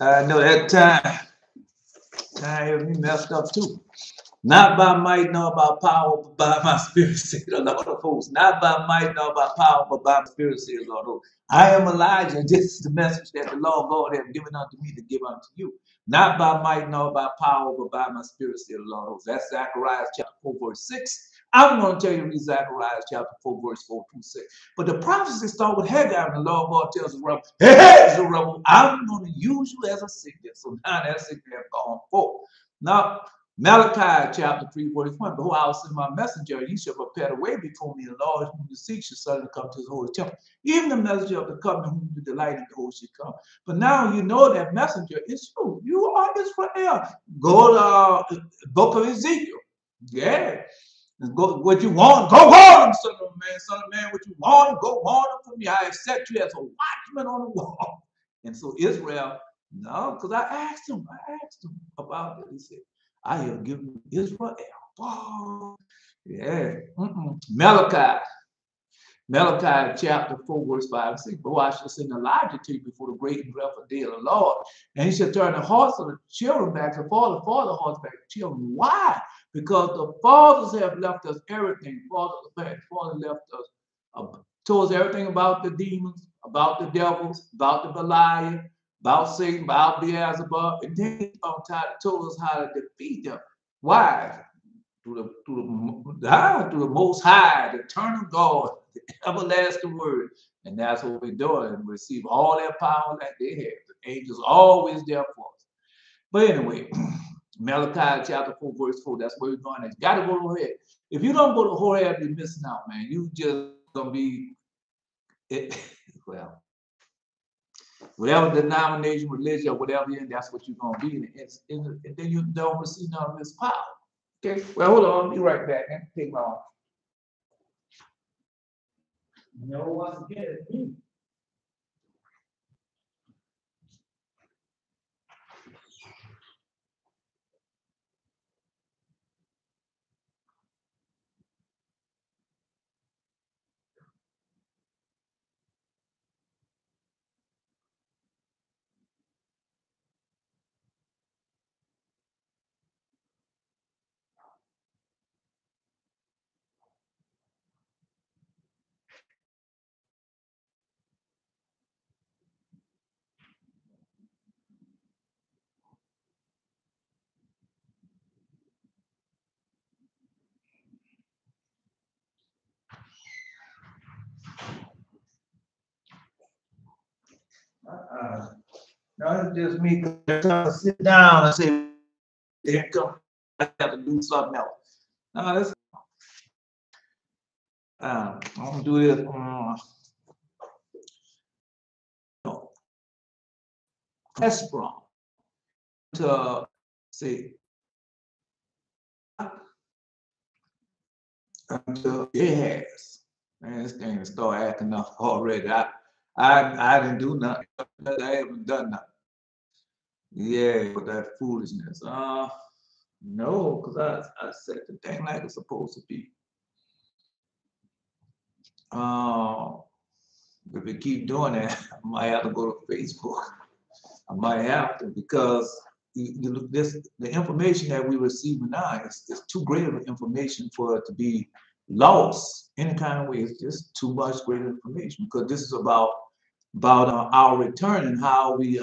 I know that time he messed up too. Not by might nor by power, but by my spirit, said the Lord of hosts. Not by might nor by power, but by my spirit, said the Lord of hosts. I am Elijah, and this is the message that the Lord God has given unto me to give unto you. Not by might nor by power, but by my spirit, said the Lord of hosts. That's Zechariah chapter 4, verse 6. I'm going to tell you read Zechariah chapter 4, verse 4 through 6. But the prophecy starts with Haggai, and the Lord God tells Zerubbabel, hey, Zerubbabel, I'm going to use you as a signal. So now that signal has gone forth. Now, Malachi chapter 3, verse 1. Behold, I will send my messenger, and he shall prepare the way before me, and the Lord whom you seek shall suddenly come to his holy temple. Even the messenger of the covenant whom you delight in, behold, shall come. But now you know that messenger is you. You are Israel. Go to the book of Ezekiel. Yeah. Go, what you want, go warn, son of man, what you want, go warn for me. I have set you as a watchman on the wall. And so Israel, no, because I asked him about it. He said, I have given Israel. Oh, yeah. Malachi chapter 4, verse 5 and 6. But I shall send Elijah to you before the great and dreadful day of the Lord. And he shall turn the hearts of the children back and fall the father hearts back to children. Why? Because the fathers have left us everything. Father left us, told us everything about the demons, about the devils, about the Belial, about Satan, about Beelzebub, and then told us how to defeat them. Why? Through the Most High, the eternal God, the everlasting Word. And that's what we're doing. And receive all that power that they have. The angels always there for us. But anyway, Malachi chapter 4, verse 4, that's where we're going. You got to go to Horeb. If you don't go to Horeb, you're missing out, man. You just going to be, well, whatever denomination, religion, or whatever you're in, that's what you're going to be. And then you don't receive none of this power. Okay, well, hold on. I'll be right back. I take my off. No, once again, it's me. No, it's just me trying to sit down and say, here come, I have to do something else. No, this, I'm going to do this. Hesperon to see until it has. Man, this thing start acting up already. I didn't do nothing. I haven't done nothing. Yeah, with that foolishness. No, because I set the thing like it's supposed to be. If we keep doing that, I might have to go to Facebook. I might have to, because the information that we receive now is too great of information for it to be lost any kind of way. It's just too much great information, because this is about our return and how we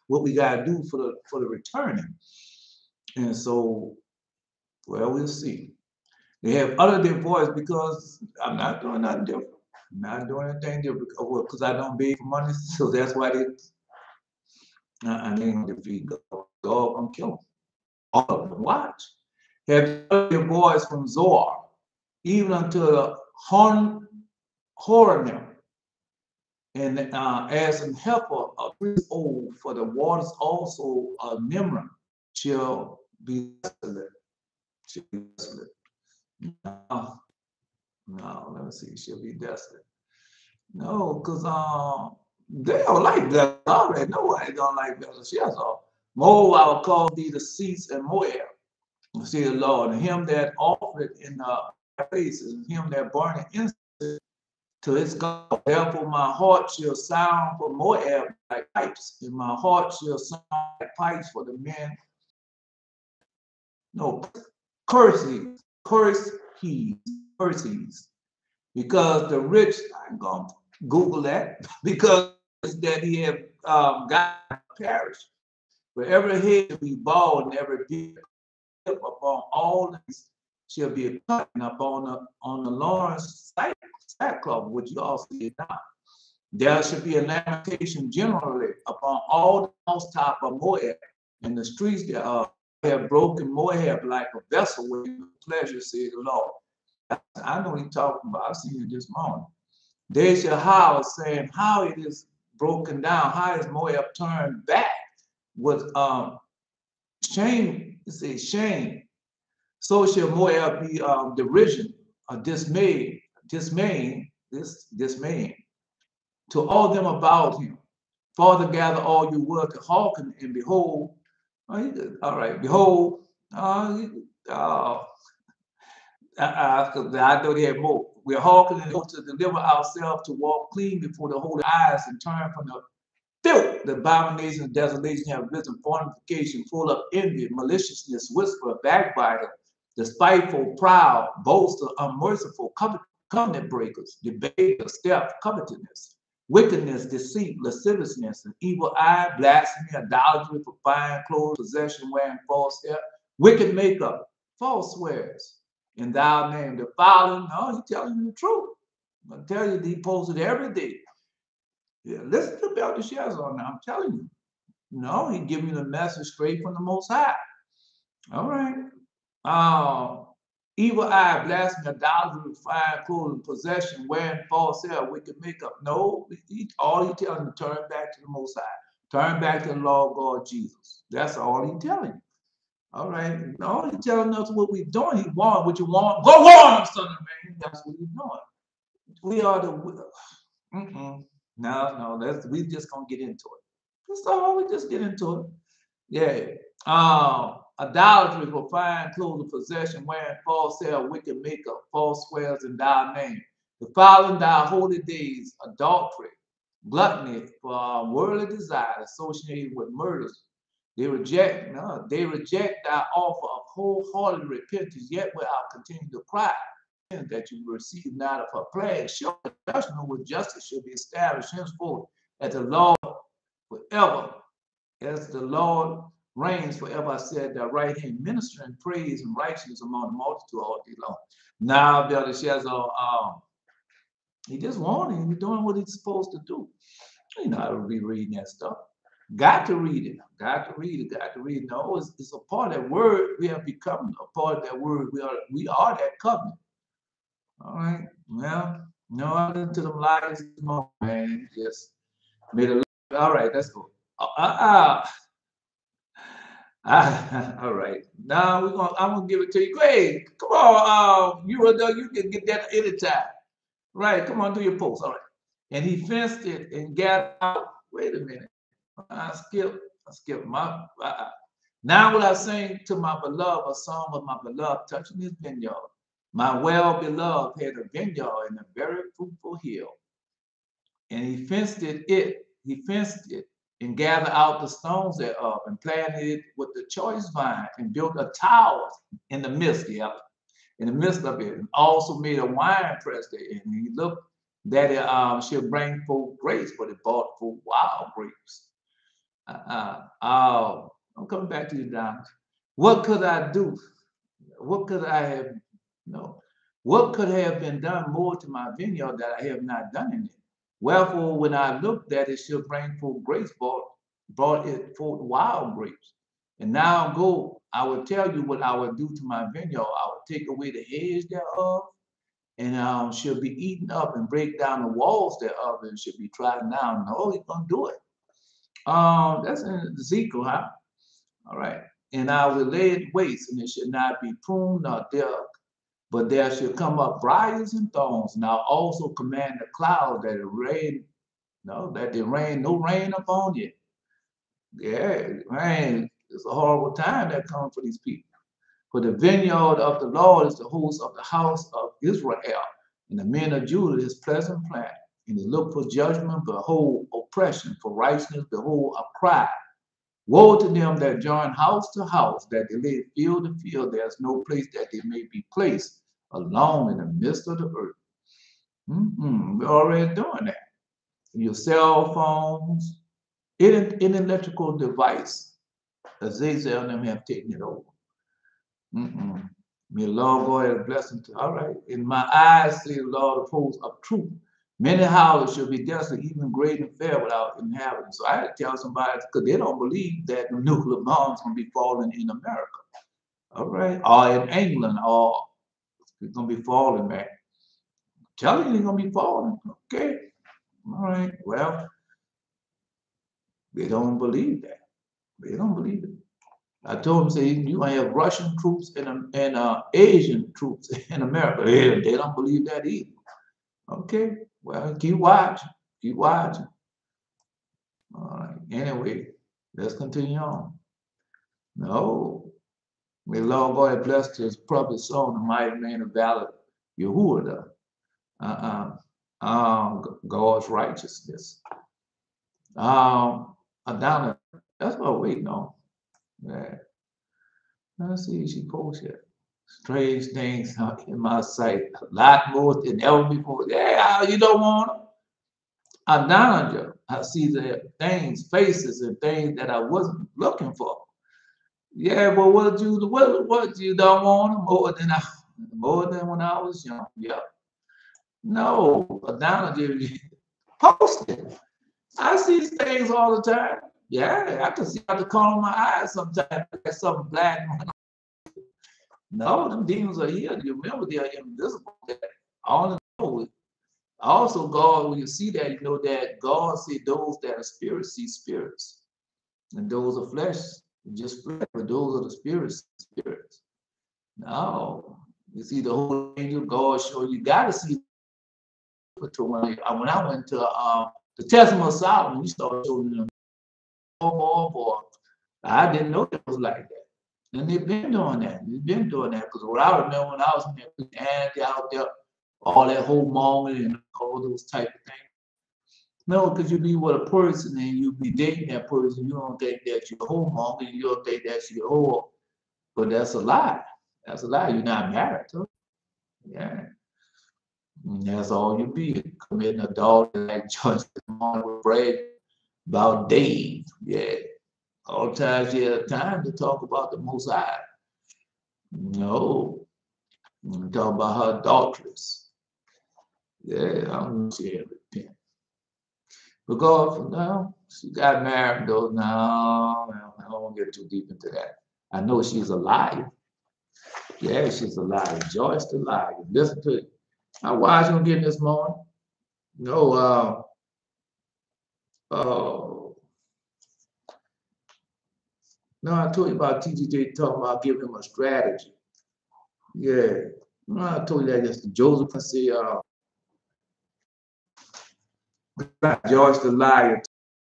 what we got to do for the returning. And so, well, we'll see. They have uttered their voice, because I'm not doing nothing different. I'm not doing anything different, because I don't beg for money. So that's why they ain't defeat God. God gonna kill them. All of them. Watch. Have uttered their voice from Zoar, even unto the Horonim, and as an heifer of 3 old, for the waters also of Nimrod shall be desolate. No, let me see, she'll be desolate. No, because they don't like that already. Nobody don't like Belshazzar. Moreover, I will call thee the seats and Moab, see the Lord, and him that offered in the faces, and him that burned incense to its God. Therefore, my heart shall sound for Moab like pipes, and my heart shall sound like pipes for the men. No, curses, curses, because the rich, I'm going to Google that, because that he have got perish. Wherever head shall be bald, and every beard upon all these shall be a cut upon the Lawrence sackcloth, which you all see now. There should be a lamentation generally upon all the housetop of Moab, and the streets thereof have broken Moab like a vessel with pleasure, said the Lord. I know what he's talking about. I've seen it this morning. They shall howl, saying, how it is broken down, how is Moab turned back with shame. It says shame. So shall Moab be derision, dismaying to all them about him. Father, gather all you work at Hawken, and behold, all right, behold, I know they have more. We're Hawking and hope to deliver ourselves to walk clean before the holy eyes and turn from the filth. The abomination and desolation have risen, fornication, full of envy, maliciousness, whisper, backbiter, the spiteful, proud, boaster, unmerciful, covenant breakers, debater, theft, covetousness, wickedness, deceit, lasciviousness, an evil eye, blasphemy, idolatry, for fine clothes, possession, wearing false hair, wicked makeup, false swears, in thy name, defiling. No, he's telling you the truth. I tell you, he posted every day. Yeah, listen to Belteshazzar now. I'm telling you. No, he giving you the message straight from the Most High. All right. Evil eye, blasphemy, idolatry, fine clothing, possession, wearing false hair, wicked makeup. No, all he telling you, turn back to the Most High. Turn back to the Lord God Jesus. That's all he telling you. All right. No, he's telling us what we're doing. He want what you want. Go on, son of man. That's what he's doing. We are the. No. We just gonna get into it. That's all. We just get into it. Yeah. Idolatry for fine clothing, possession, wearing false hair, wicked makeup, false swears in thy name, defiling thy holy days, adultery, gluttony for worldly desire associated with murders. They reject thy offer of wholehearted repentance, yet without continuing to cry that you receive not of her plague. Sure, judgment with justice should be established henceforth at the Lord forever. As the Lord reigns forever, I said, thy right hand ministering praise and righteousness among the multitude all day long. Now, Belteshazzar, he just warning, he's doing what he's supposed to do. You know how to be reading that stuff. Got to read it. Got to read it. No, it's a part of that word. We have become a part of that word. We are that covenant. All right. Well, no, I listen to them lies, man. Just made a. All right, let's go. All right. Now I'm gonna give it to you. Great. Come on. You can get that anytime. Right. Come on, do your post. All right. And he fenced it and got out. Wait a minute. I skip my. Now will I sing to my beloved a song of my beloved touching his vineyard. My well-beloved had a vineyard in a very fruitful hill. And he fenced it, and gathered out the stones thereof, and planted it with the choice vine, and built a tower in the midst, in the midst of it, and also made a wine press there. And he looked that it should bring forth grapes, but it brought forth wild grapes. I'm coming back to you, Don. What could I do? What could I have? No. What could have been done more to my vineyard that I have not done in it? Wherefore, when I looked that it should bring forth grapes, brought it forth wild grapes. And now go, I will tell you what I will do to my vineyard. I will take away the hedge thereof, and shall be eaten up, and break down the walls thereof, and should be trodden down. No, he's gonna do it. That's in Ezekiel, huh? All right. And I will lay it waste, and it should not be pruned nor dug, but there should come up briars and thorns. And I'll also command the cloud that there rain no rain upon you. Yeah, rain. It's a horrible time that comes for these people. For the vineyard of the Lord is the host of the house of Israel. And the men of Judah his pleasant plan. And he looked for judgment, behold, oppression, for righteousness, behold, a cry. Woe to them that join house to house, that they live field to field. There's no place that they may be placed alone in the midst of the earth. We're already doing that. Your cell phones, any electrical device, Azazel and them have taken it over. May the Lord go ahead and bless them. All right. In my eyes, see the Lord of hosts of truth. Many houses shall be desolate, even great and fair without inhabitants. So I had to tell somebody, because they don't believe that the nuclear bombs going to be falling in America. All right. Or in England, or it's going to be falling, man. Tell you they're going to be falling. Okay. All right. Well, they don't believe that. They don't believe it. I told them, say, you're going to have Russian troops and Asian troops in America. They don't believe that either. Okay. Well, keep watching. Keep watching. All right. Anyway, let's continue on. No. May the Lord God bless his prophet son, the mighty man of valor, Yehuda. God's righteousness. Adana, that's what I'm waiting on. Yeah. Let's see, she posted strange things in my sight, a lot more than ever before. Yeah, you don't want them. Adonijah, I see the things, faces, and things that I wasn't looking for. Yeah, but what you don't want more than when I was young. Yeah. No, Adonijah posted. I see things all the time. Yeah, I can see out the corner of my eyes sometimes. There's something black. No, them demons are here. You remember they are invisible. All know. Also, God, when you see that, you know that God see those that are spirits see spirits. And those are flesh, just flesh, but those are the spirits. No. You see the whole angel, God show you gotta see. When I went to the Testament of Solomon, you started showing them more. I didn't know it was like that. And they've been doing that. Because what I remember when I was in there, out there, all that whole moment and all those type of things. No, because you be with a person and you be dating that person, you don't think that's your homemonger, you don't think that's your whole. But that's a lie. That's a lie. You're not married to. Yeah. And that's all you be. Committing adultery like Judge with Fred about Dave. Yeah. All times you have time to talk about the Most High. No. I'm talking about her adulteress. Yeah, I'm saying repent. Because for now, she got married though. No, I don't want to get too deep into that. I know she's a liar. Yeah, she's a liar. Joyce the liar. Listen to it. How wise you getting this morning? No, no, I told you about TGJ talking about giving him a strategy. Yeah. No, I told you that just Joseph can say Joyce the liar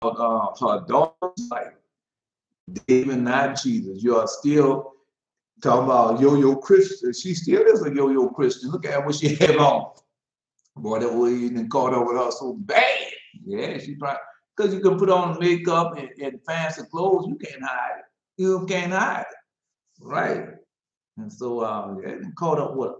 her daughter's life. David, not Jesus. You are still talking about yo-yo Christian. She still is a yo-yo Christian. Look at what she had on. Boy, that way even caught up with her so bad. Yeah, she probably, because you can put on makeup and fancy clothes, you can't hide it. You can't hide it. Right. And so yeah, caught up with her.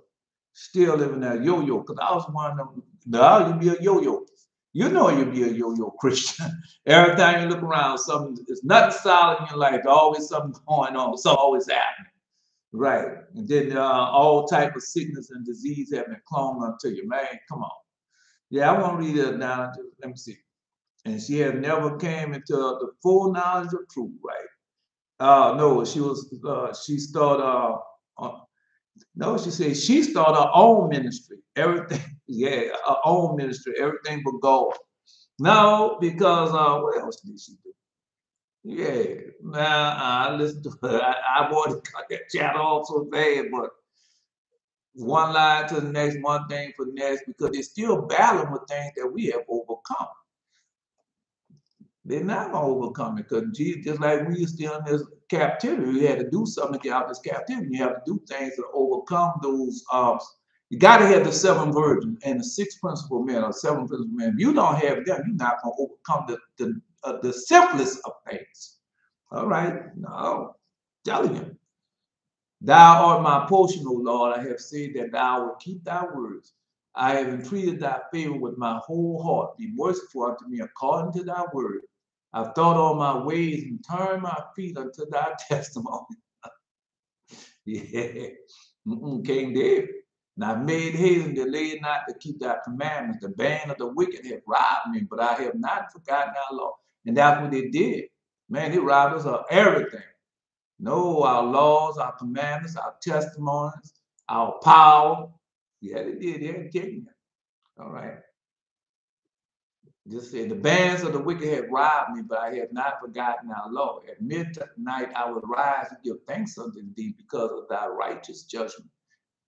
Still living that yo-yo. Because I was one of them, no, you be a yo-yo. You know you be a yo-yo Christian. Every time you look around, something is nothing solid in your life. There's always something going on, something always happening. Right. And then all type of sickness and disease have been clung unto you. Man, come on. Yeah, I want to read it now. Let me see. And she had never came into the full knowledge of truth, right? No, she started, no, she said she started her own ministry. Everything, yeah, her own ministry, everything but God. No, because what else did she do? Yeah, now I listened to her. I wanted to cut that chat off so bad, but one line to the next, one thing for the next, because they're still battling with things that we have overcome. They're not going to overcome it because Jesus, just like we are still in this captivity, we had to do something to get out of this captivity. You have to do things to overcome those You got to have the 7 virgins and the 6 principal men or 7 principal men. If you don't have them, you're not going to overcome the simplest of things. All right? No. Telling you. Thou art my portion, O Lord. I have said that thou wilt keep thy words. I have entreated thy favor with my whole heart. Be merciful unto me according to thy word. I've thought all my ways and turned my feet unto thy testimony. Yeah. King David. And I made haste and delayed not to keep thy commandments. The band of the wicked have robbed me, but I have not forgotten thy law. And that's what they did. Man, they robbed us of everything. No, our laws, our commandments, our testimonies, our power. Yeah, they did. They had taken it. All right. Just said, the bands of the wicked have robbed me, but I have not forgotten thy law. At midnight I will rise and give thanks unto thee because of thy righteous judgment.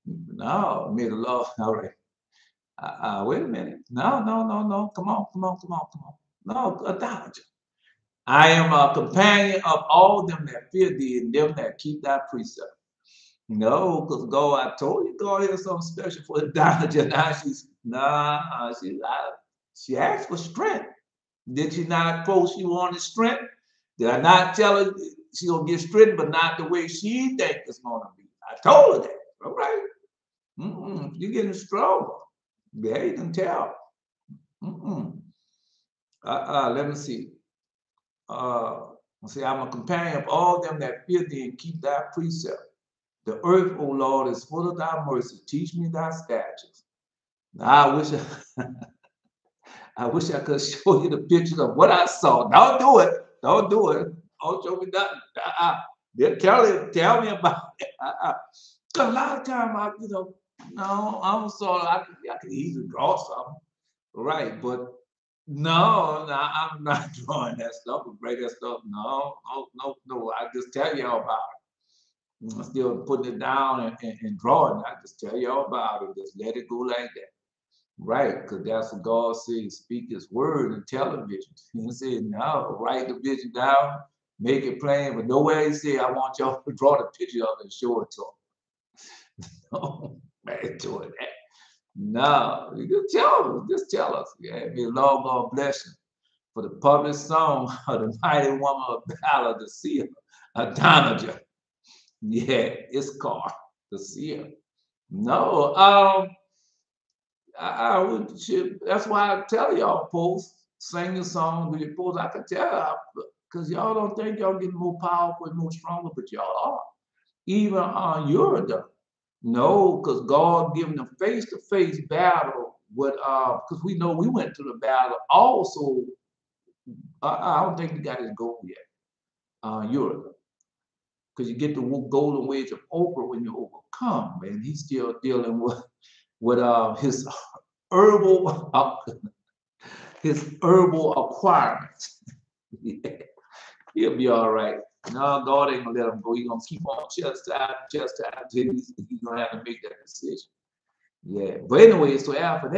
No, may the Lord. All right. Wait a minute. No. Come on. No, idolatry. I am a companion of all them that fear thee and them that keep thy precepts. No, because God, I told you, God has something special for the idolatry. Now she asked for strength. Did she not quote she wanted strength? Did I not tell her she's going to get strength, but not the way she thinks it's going to be? I told her that. All right. You're getting stronger. Yeah, you can tell. Let me see. I'm a companion of all them that fear thee and keep thy precept. The earth, O Lord, is full of thy mercy. Teach me thy statutes. Now, I wish I could show you the pictures of what I saw. Don't do it. Don't show me nothing. Tell me about it. A lot of times, I'm sorry. I could easily draw something, right? But no, I'm not drawing that stuff and break that stuff. No. I just tell y'all about it. I'm still putting it down and drawing. I just tell y'all about it. Just let it go like that. Right, because that's what God says, speak his word in television. He said, no, write the vision down, make it plain, but nowhere he said, I want y'all to draw the picture of it and show it to them. No, man, doing that. No, you just tell us. Yeah, may the Lord God bless you for the public song of the mighty woman of valor, the seer, Adonijah. Yeah, it's called the seer. No, that's why I tell y'all, post, sing the song, do your post. I can tell, because y'all don't think y'all getting more powerful and more stronger, but y'all are. Even on Uridah. No, because God giving a face-to-face battle with, because we know we went through the battle also. I don't think you got his goal yet, Uridah. Because you get the golden wage of Oprah when you overcome, man. He's still dealing with his herbal acquirements. Yeah. He'll be all right. No, God ain't gonna let him go. He's gonna keep on chastising. He's gonna have to make that decision. Yeah. But anyway, so after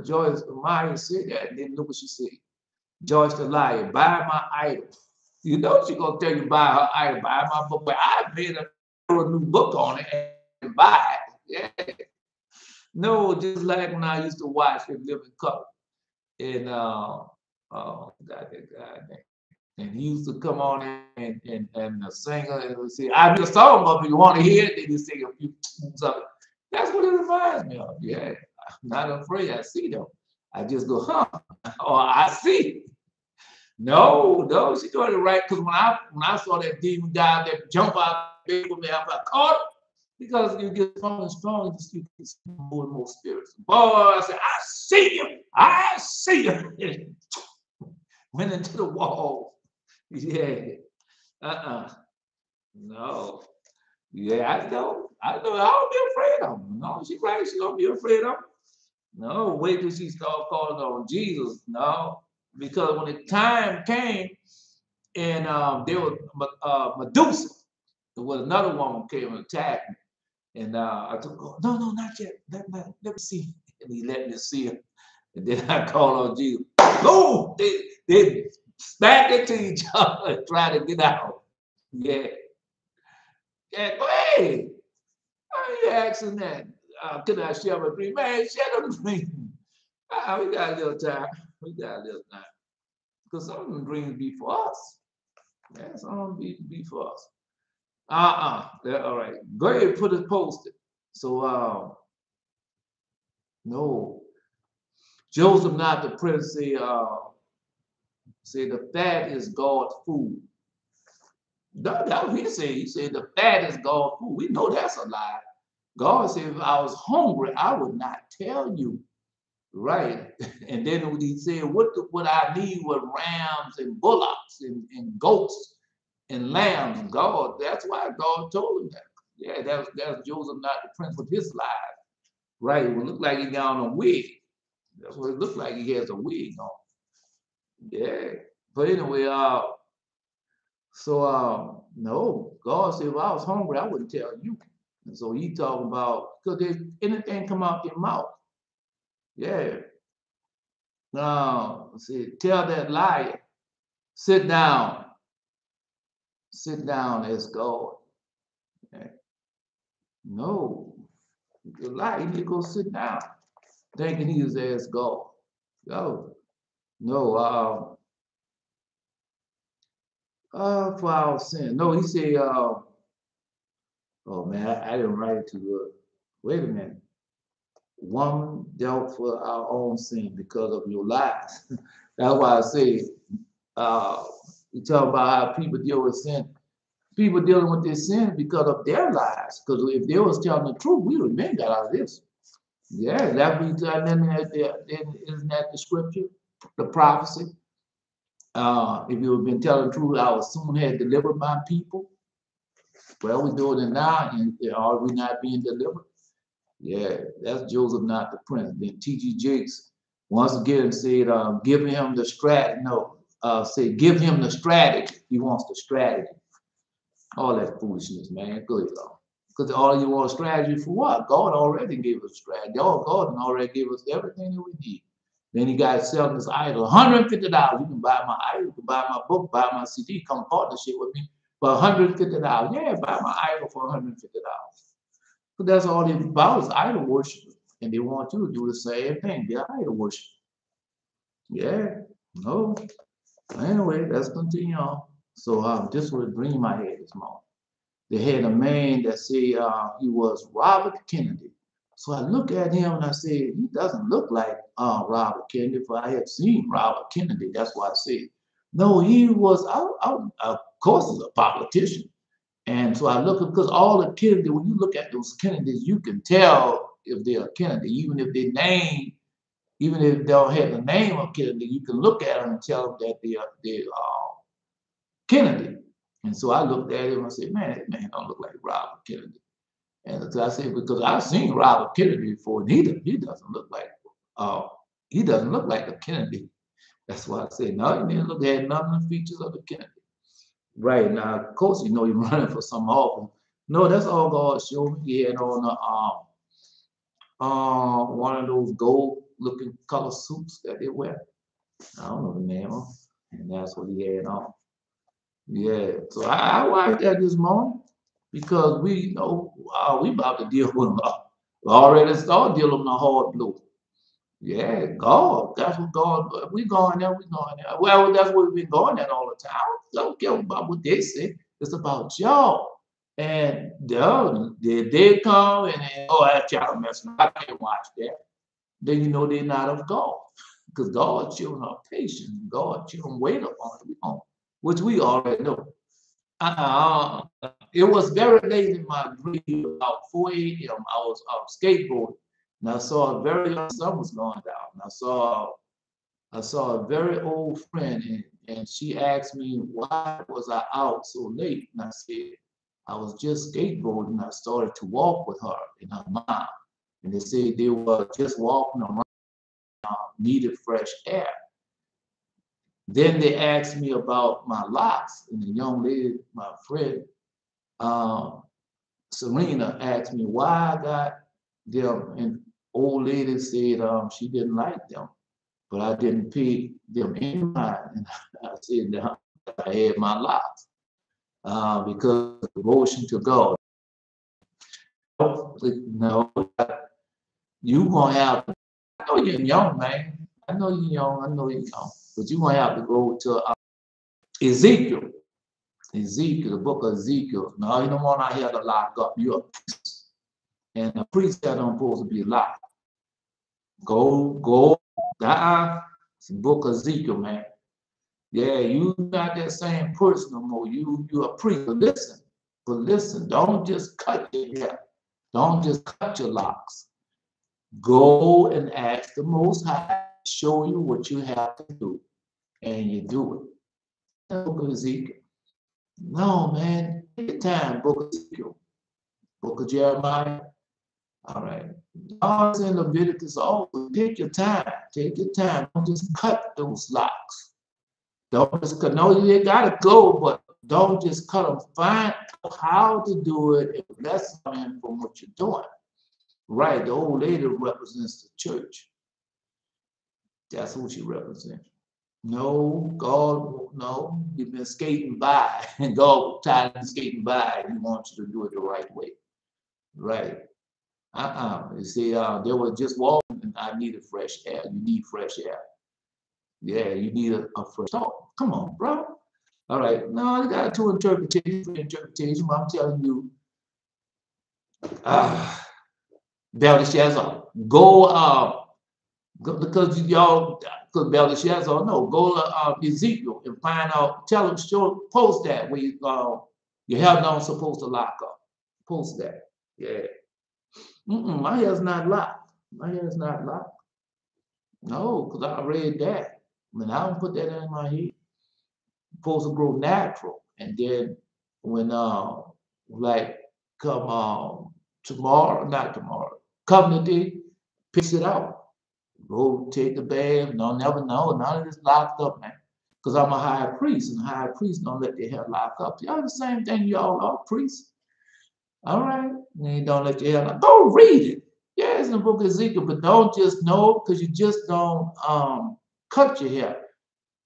Joyce Meyer said that, and then look what she said. Joyce the liar, buy my idol. You know she's gonna tell you buy her idol, buy my book, but I made a new book on it and buy it. Yeah. No, just like when I used to watch him live in color. And and he used to come on and the singer and would say, I made a song of it, you want to hear it? Then he sing a few tunes of it. That's what it reminds me of. Yeah. I'm not afraid. I see them. I just go, huh? Or I see. No, she's doing it right. Because when I saw that demon guy that jump out big with me, I caught him. Because you get strong and strong, you get more and more spirits. Boy, I said, I see you. Went into the wall. Yeah. No. Yeah, I know. I don't be afraid of him. No, she's right. She don't be afraid of him. No, wait till she start calling on Jesus. No. Because when the time came and there was Medusa, there was another woman came and attacked me. And I told him, no, not yet. Let me see. And he let me see him. And then I called on Jesus. No, they smacked into each other and tried to get out. Yeah. Yeah, go ahead. Why are you asking that? Can I share my dream? Man, share the dream. We got a little time. We got a little time. Because some of them dreams be for us. Yeah, some of them be for us. All right. Go ahead and put it posted. So, no. Joseph, not the prince, say the fat is God's food. That's what he said. He said the fat is God's food. We know that's a lie. God said, if I was hungry, I would not tell you. Right. And then when he said, what I need were rams and bullocks and goats and lambs. God, that's why God told him that. Yeah, that's Joseph, not the prince, with his life. Right. It would look like he got on a wig. That's what it looked like. He has a wig on. Yeah. But anyway, no, God said, if I was hungry, I wouldn't tell you. And so he talking about, because anything come out their mouth. Yeah. Now, see, tell that liar, sit down as God. Okay. No, the liar, he need to go sit down, thinking he is as God. No, for our sin. No, he said, oh man, I didn't write it too good. Wait a minute. Woman dealt for our own sin because of your lies. That's why I say, we talk about how people deal with sin. People dealing with their sin because of their lies. Because if they was telling the truth, we would have been got out of this. Yeah, isn't that the scripture, the prophecy? If you have been telling the truth, I would soon have delivered my people. Well, we're doing it now, and are we not being delivered? Yeah, that's Joseph, not the prince. Then T.G. Jakes once again said, give him the strategy. No, say give him the strategy. He wants the strategy. All that foolishness, man. Go ahead, because all you want a strategy for what? God already gave us a strategy. God already gave us everything that we need. Then he got selling this idol. $150. You can buy my idol, you can buy my book, buy my CD, come partnership with me for $150. Yeah, buy my idol for $150. But that's all they about is idol worship. And they want you to do the same thing. They're idol worship. Yeah, no. Anyway, let's continue on. So this was a dream I had this morning. They had a man that said he was Robert Kennedy. So I look at him and I said, he doesn't look like Robert Kennedy, for I had seen Robert Kennedy. That's why I said, no, he was, of course, he's a politician. And so I look at, because all the Kennedy, when you look at those Kennedys, you can tell if they're a Kennedy, even if they don't have the name of Kennedy, you can look at them and tell them that they're Kennedy. And so I looked at him and I said, man, that man don't look like Robert Kennedy. And so I said, because I've seen Robert Kennedy before, and he doesn't look like a Kennedy. That's why I said, no, he didn't look at none of the features of the Kennedy. Right now, of course, he's running for some office. No, that's all God showed me. He had on one of those gold-looking color suits that they wear. I don't know the name of it, and that's what he had on. Yeah, so I watched that this morning because we about to deal with we already started dealing with a hard blow. Yeah, God, that's what God, we going there. Well, that's what we've been going at all the time. Don't care about what they say. It's about y'all. And they come and that child messing up. I can't watch that. Then they're not of God. Because God's children are patient. God's children wait upon it, which we already know. It was very late in my dream, about 4 a.m. I was skateboarding, and I saw a very young sun was going down. And I saw a very old friend, and she asked me why was I out so late, and I said I was just skateboarding. I started to walk with her and her mom, and they said they were just walking around, needed fresh air. Then they asked me about my locks, and the young lady, my friend, Serena, asked me why I got them, and old lady said she didn't like them, but I didn't pay them any mind. And I said I had my locks because of devotion to God. No, You gonna have, I know you're young, man. I know you're young, but you're gonna have to go to Ezekiel. Ezekiel, the book of Ezekiel. No, you don't want out here to lock up. You're a priest. And a priest that don't supposed to be locked. Go. It's the book of Ezekiel, man. Yeah, you not that same person no more. You a priest. But listen, don't just cut your hair. Don't just cut your locks. Go and ask the Most High to show you what you have to do, and you do it. The book of Ezekiel. No, man, take your time. Book of Ezekiel, book of Jeremiah. All right. God's in Leviticus also. Take your time. Take your time. Don't just cut those locks. Don't just cut. No, you gotta go, but don't just cut them. Find out how to do it and bless them from what you're doing. Right. The old lady represents the church. That's who she represents. No, God, no. You've been skating by, and God was tired of skating by, and He wants you to do it the right way. Right. You see, they were just walking, and I needed fresh air. You need fresh air. Yeah, you need a fresh thought. Come on, bro. All right. No, you got two interpretations. I'm telling you, Belteshazzar, go, because y'all, because Belteshazzar, no, go to Ezekiel and find out, tell him, post that where your hair don't supposed to lock up. Post that. Yeah. My hair's not locked. My hair's not locked. No, because I read that. I mean, I don't put that in my head. It's supposed to grow natural. And then when like come tomorrow, not tomorrow, covenant day, picks it out. Go take the bath. No, never know. None of this locked up, man. Because I'm a high priest, and high priests don't let their hair lock up. Y'all the same thing, y'all are priests. All right. And you don't let your hair lock. Go read it. Yeah, it's in the book of Ezekiel, but don't just know, because you just don't cut your hair.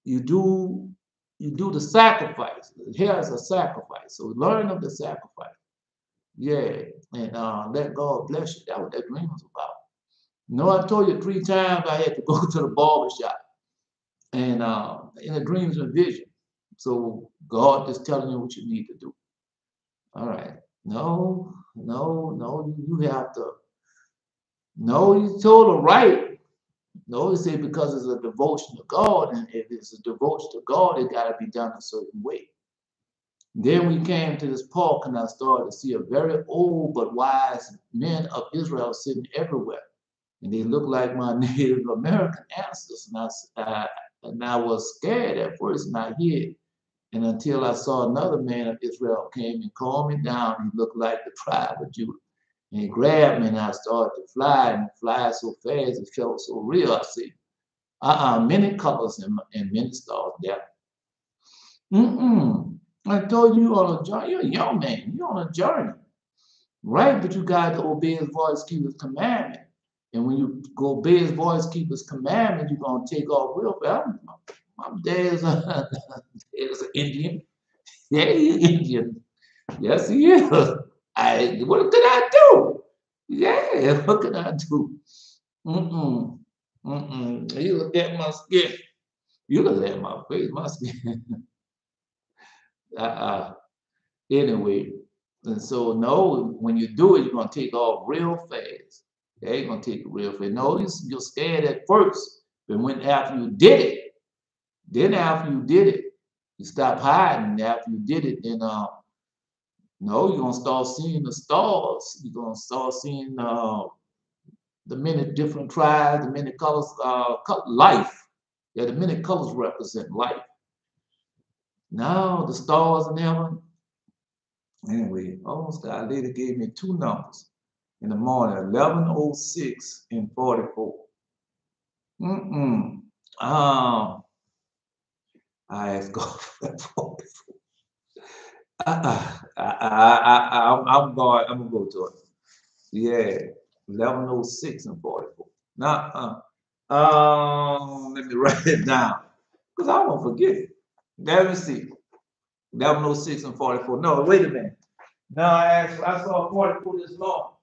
You do the sacrifice. The hair is a sacrifice. So learn of the sacrifice. Yeah. And let God bless you. That's what that dream was about. No, I told you 3 times I had to go to the barber shop. And in the dreams and vision. So God is telling you what you need to do. All right. No, you have to. No, you told her right. No, he said because it's a devotion to God, and if it's a devotion to God, it got to be done a certain way. Then we came to this park, and I started to see a very old but wise men of Israel sitting everywhere, and they looked like my Native American ancestors, and I was scared at first, and I hid. And until I saw another man of Israel came and calmed me down, he looked like the tribe of Judah. And he grabbed me, and I started to fly, and fly so fast, it felt so real. I see, many colors and many stars there. I told you on a journey. You're a young man. You're on a journey, right? But you got to obey His voice, keep His commandment. And when you go obey His voice, keep His commandment, you're gonna take off real fast. My dad's an Indian. Yeah, he's Indian. Yes, he is. What could I do? Yeah, what can I do? You look at my skin. You look at my face, my skin. Anyway, and so no, when you do it, you're gonna take off real fast. Yeah, you're gonna take it real fast. No, you're scared at first, but when after you did it, then after you did it, you stop hiding. After you did it, then no, you're gonna start seeing the stars. You're gonna start seeing the many different tribes, the many colors, life. Yeah, the many colors represent life. Now the stars in heaven. Anyway, almost God later gave me 2 numbers in the morning, 11:06 and 44. I asked God for that 44. I'm gonna go to it. Yeah, 11:06 and 44. Now, let me write it down because I won't forget it. Let me see. 11:06 and 44. No, wait a minute. No, I saw 44 this long.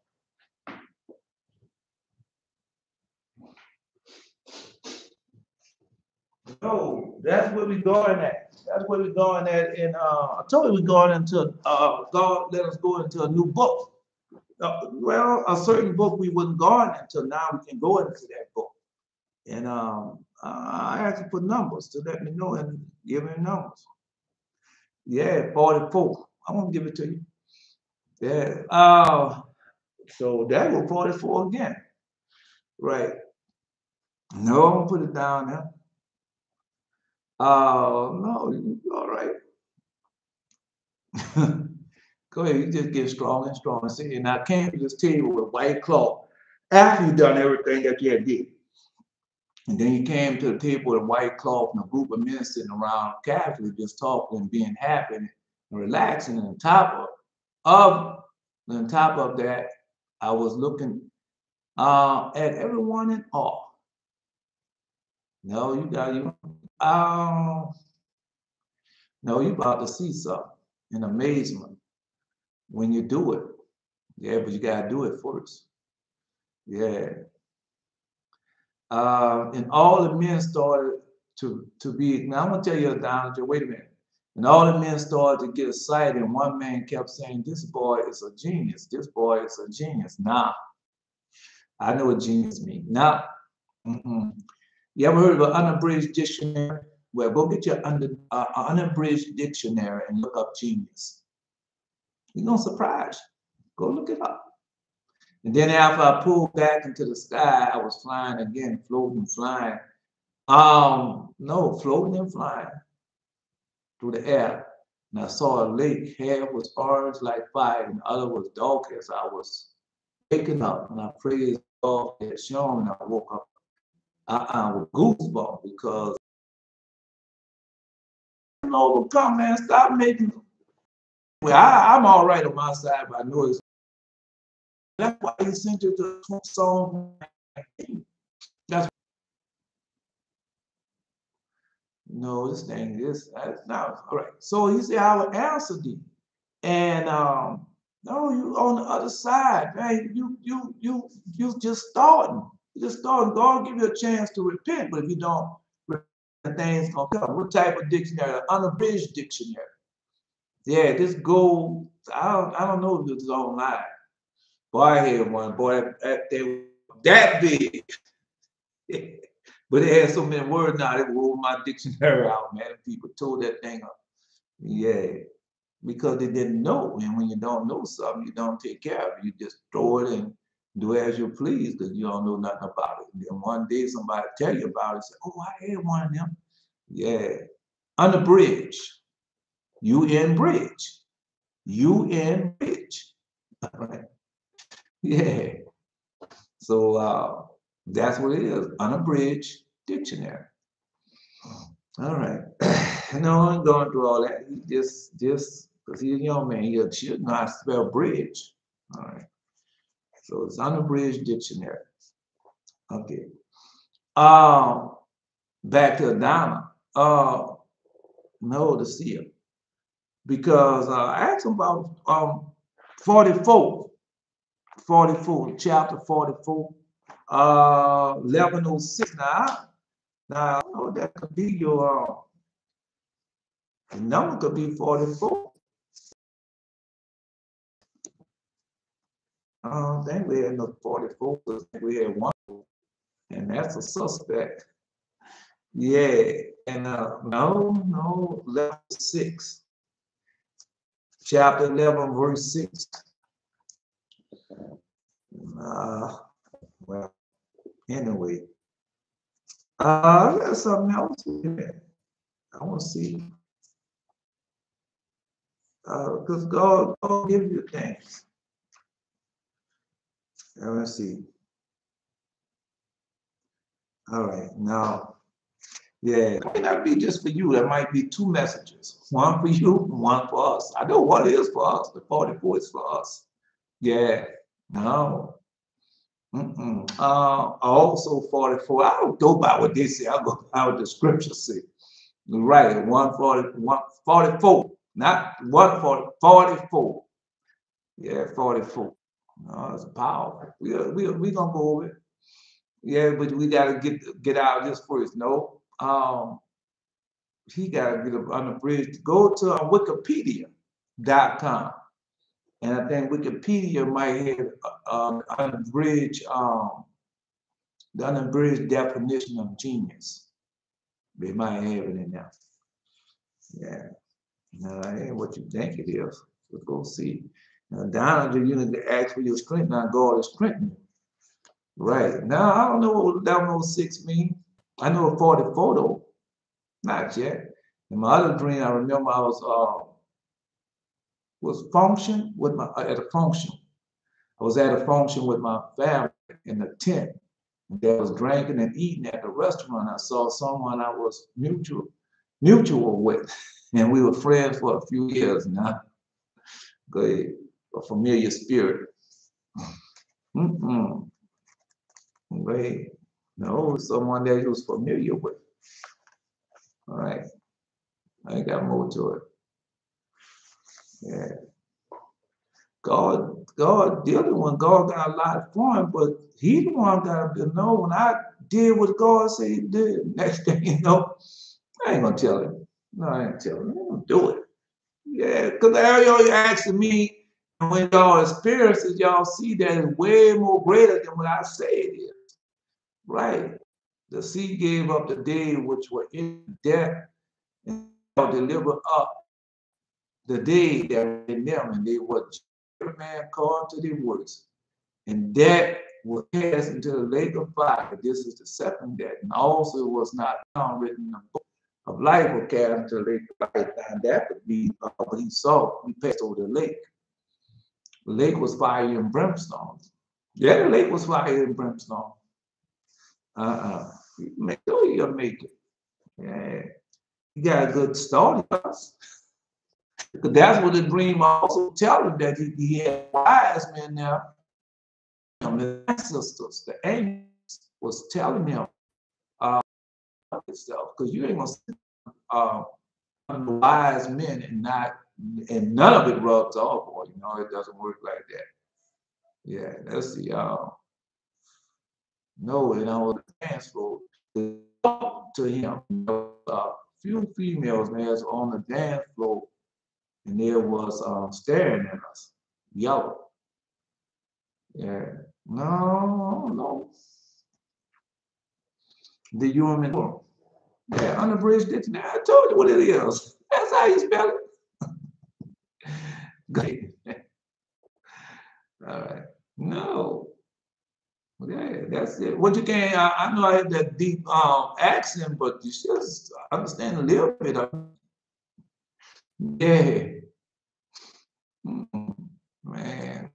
No, that's where we're going at. That's where we're going at. And I told you we're going into God let us go into a new book. Well, a certain book we wasn't going until now we can go into that book. And I asked you for numbers to let me know and give me numbers. Yeah, 44. I'm gonna give it to you. Yeah. So that was 44 again. Right. No, I'm gonna put it down now. No, all right. Go ahead, you just get stronger and stronger. See, and I can't just tell you with white cloth after you've done everything that you had did. And then you came to the table with a white cloth and a group of men sitting around casually just talking and being happy and relaxing. And on top of that, I was looking at everyone in awe. No, you got you. No, you about to see something in amazement when you do it. Yeah, but you gotta do it first. Yeah. And all the men started to be. Now I'm gonna tell you down. Wait a minute. And all the men started to get excited, and one man kept saying, "This boy is a genius. This boy is a genius." Now, I know what genius means. Now, you ever heard of an unabridged dictionary? Well, go get your unabridged dictionary and look up genius. You're gonna surprise you. Go look it up. And then after I pulled back into the sky, I was flying again, floating, flying. No, floating and flying through the air. And I saw a lake. Half was orange like fire, and the other was dark as I was waking up. And I praised God had shown, and I woke up with goosebumps because overcome, man. Stop making. Well, I'm all right on my side, but I know it's. That's why he sent you to Psalm 19. That's no, this thing is that's not all right. So he said, I will answer thee. And no, you on the other side, man. You just starting. You just starting. God give you a chance to repent, but if you don't, things gonna come. What type of dictionary? An unabridged dictionary. Yeah, this go. I don't know if it's online. Boy, I had one. Boy, they were that big. But it had so many words now, it rolled my dictionary out, man. People tore that thing up. Yeah, because they didn't know. And when you don't know something, you don't take care of it. You just throw it and do as you please because you don't know nothing about it. And then one day somebody tell you about it, say, oh, I had one of them. Yeah. Unabridged. UN bridge. UN bridge. Yeah. So that's what it is. Unabridged dictionary. All right. No, I'm going through all that. He just because he's a young man, he should know how to spell bridge. All right. So it's unabridged dictionary. Okay. Back to Adana. No, the seer. Because I asked him about 44, chapter 44, 1106. Now, I know that could be your the number could be 44. I don't think we had no 44. I think we had one, and that's a suspect. Yeah, and no, level 6, chapter 11, verse 6. Well, anyway, there's something else here. I want to see, because God gives you things. Let's see. All right, now, yeah, it might not be just for you. There might be two messages, one for you, one for us. I know what it is for us. The 44 is for us. Yeah, no. Also 44. I don't go by what they say. I go by what the scriptures say. Right, 144, not 140, 44. Yeah, 44. No, it's powerful. We gonna go over it. Yeah, but we gotta get out of this first. No, he got to get unabridged. Go to Wikipedia.com. And I think Wikipedia might have the unabridged definition of genius. They might have it in there. Yeah. No, that ain't what you think it is. Let's go see. Now, down to you to ask for your strength. Now God is strengthening. Right. Now I don't know what 1106 means. I know what 44 though. Not yet. In my other dream, I remember I was function with my at a function. I was at a function with my family in a tent. And they was drinking and eating at the restaurant. I saw someone I was mutual with, and we were friends for a few years now. Good, a familiar spirit. Wait, no, someone that he was familiar with. All right, I ain't got more to it. Yeah. God, the other one, God got a lot for him, but he the one got to know when I did what God said he did. Next thing you know, I ain't gonna tell him. No, I ain't telling him. I ain't gonna do it. Yeah, because y'all asking me, and when y'all experience it, y'all see that it's way more greater than what I say it is. Right. The sea gave up the day which were in death, and deliver up the day that were in them, and they were every man called to their works. And that was cast into the lake of fire. This is the second death. And also was not found written in the book of life or cast into the lake of fire. And that would be what he saw. He passed over the lake. The lake was fire and brimstone. Yeah, the lake was fire and brimstone. Make sure you'll make it. Yeah. You got a good story. Because that's what the dream also tells him, that he had wise men there. The ancestors, the angels was telling him itself, because you ain't gonna wise men and none of it rubs off on you. Know, it doesn't work like that. Yeah, that's the no, and I was dance floor to him. Few females man was on the dance floor, and there was staring at us, yellow. Yeah, no. The human form. Yeah, unabridged dictionary. I told you what it is. That's how you spell it. Great. All right. No. Yeah, that's it. What you can, I know I had that deep accent, but you still understand a little bit of it. Yeah. Man.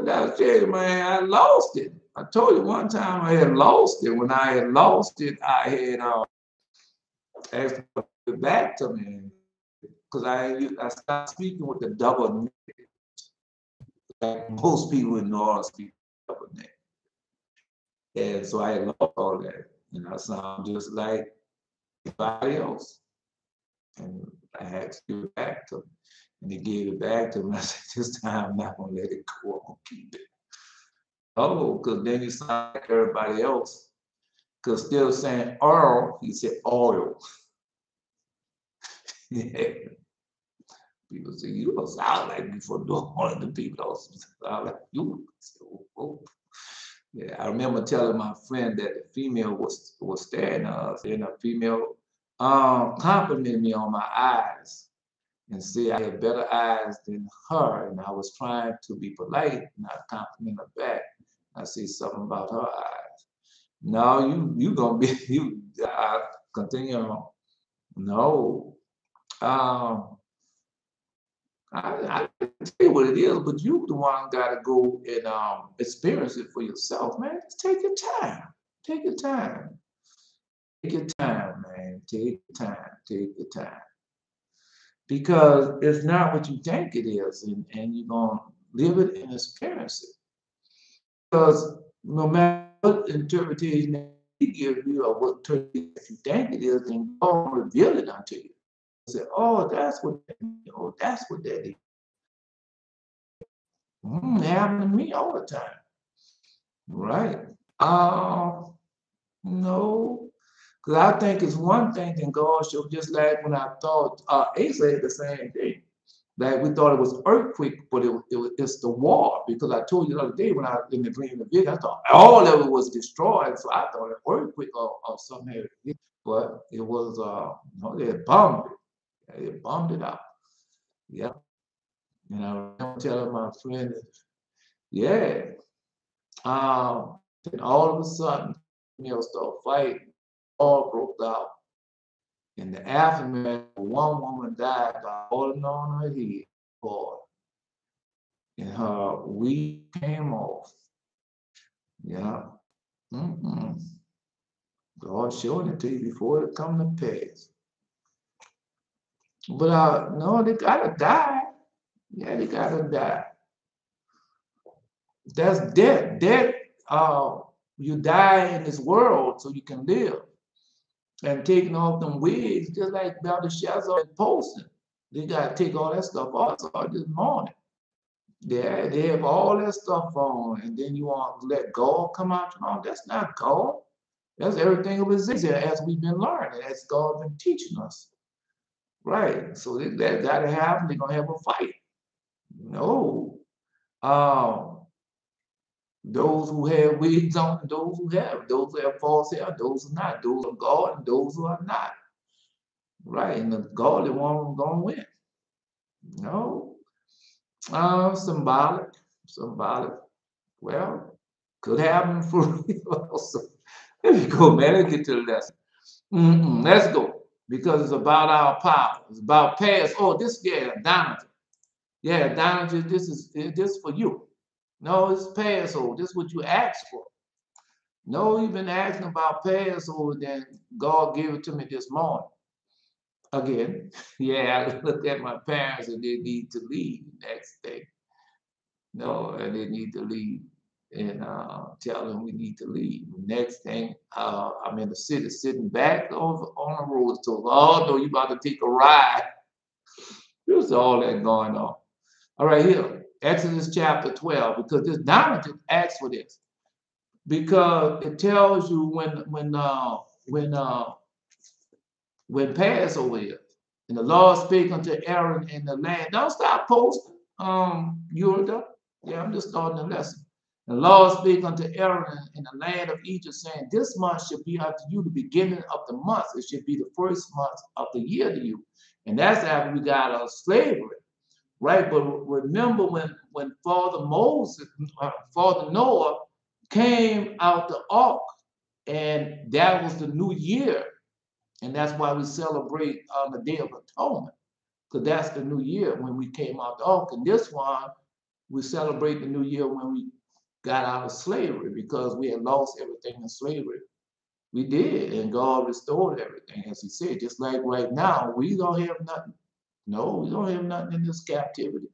That's it, man. I lost it. I told you one time I had lost it. When I had lost it, I had asked it back to me. Because I started speaking with the double, like most people in New Orleans speak double neck. And so I lost all that. And I sound just like everybody else. And I had to give it back to him. And he gave it back to him. I said, this time I'm not going to let it go. I'm going to keep it. Oh, because then you sound like everybody else. Because instead of saying oil, he said oil. Yeah. People say, you don't sound like me for no one of the people don't sound like you. So, oh. Yeah, I remember telling my friend that the female was staring at us, and a female complimented me on my eyes and said I had better eyes than her, and I was trying to be polite and I complimented her back. I said something about her eyes. No, you gonna be you. I continue on. No, I can tell you what it is, but you the one got to go and experience it for yourself, man. Just take your time. Take your time. Take your time, man. Take your time. Take your time. Because it's not what you think it is, and you're going to live it and experience it. Because no matter what interpretation he gives you or what interpretation you think it is, then God will reveal it unto you. Say, oh, that's what that is. Oh, that's what that is. It happened to me all the time. Right. No, Because I think it's one thing that God showed, just like when I thought Asa had the same thing. Like we thought it was earthquake, but it's the war. Because I told you the other day when I was in the dream of vision, I thought all of it was destroyed. So I thought an earthquake or something had hit. But it was no, they bombed it. They bombed it out. Yeah. And I remember telling my friend, yeah. And all of a sudden, started fighting. All broke out. In the aftermath, one woman died by holding on her head, boy, and her wig came off. Yeah. Mm-mm. God showing it to you before it come to pass. But no, they gotta die. Yeah, they gotta die. That's death. Death, you die in this world so you can live. And taking off them wigs, just like Belteshazzar and posting. They gotta take all that stuff off this morning. Yeah, they have all that stuff on, and then you want to let God come out. No, that's not God. That's everything of existence as we've been learning, as God's been teaching us. Right. So that gotta happen. They're gonna have a fight. No. Um, those who have wigs on, and those who have false hair, those are not. Those are God, and those who are not. Right. And the godly one gonna win. No. Symbolic. Symbolic. Well, could happen for real also. There you go, man. Let's get to the lesson. Let's go. Because it's about our power. It's about past. Oh, this, yeah, Donovan. Yeah, Donovan, this is for you. No, it's Passover. This is what you asked for. No, you've been asking about Passover, then God gave it to me this morning. Again, yeah, I looked at my parents and they need to leave next day. No, and they need to leave and tell them we need to leave. Next thing, I'm in the city sitting back on the road. So, oh, no, you about to take a ride. There's all that going on. All right, here, Exodus chapter 12, because this Donna just asked for this. Because it tells you when Passover is. And the Lord spake unto Aaron in the land. Don't stop posting. You're yeah, I'm just starting the lesson. The Lord spake unto Aaron in the land of Egypt, saying, this month shall be unto you the beginning of the month. It should be the first month of the year to you. And that's after we got out of slavery. Right? But remember when Father Noah came out the ark, and that was the new year. And that's why we celebrate on the Day of Atonement, because that's the new year when we came out the ark. And this one, we celebrate the new year when we got out of slavery, because we had lost everything in slavery. We did, and God restored everything, as he said. Just like right now, we don't have nothing. No, we don't have nothing in this captivity.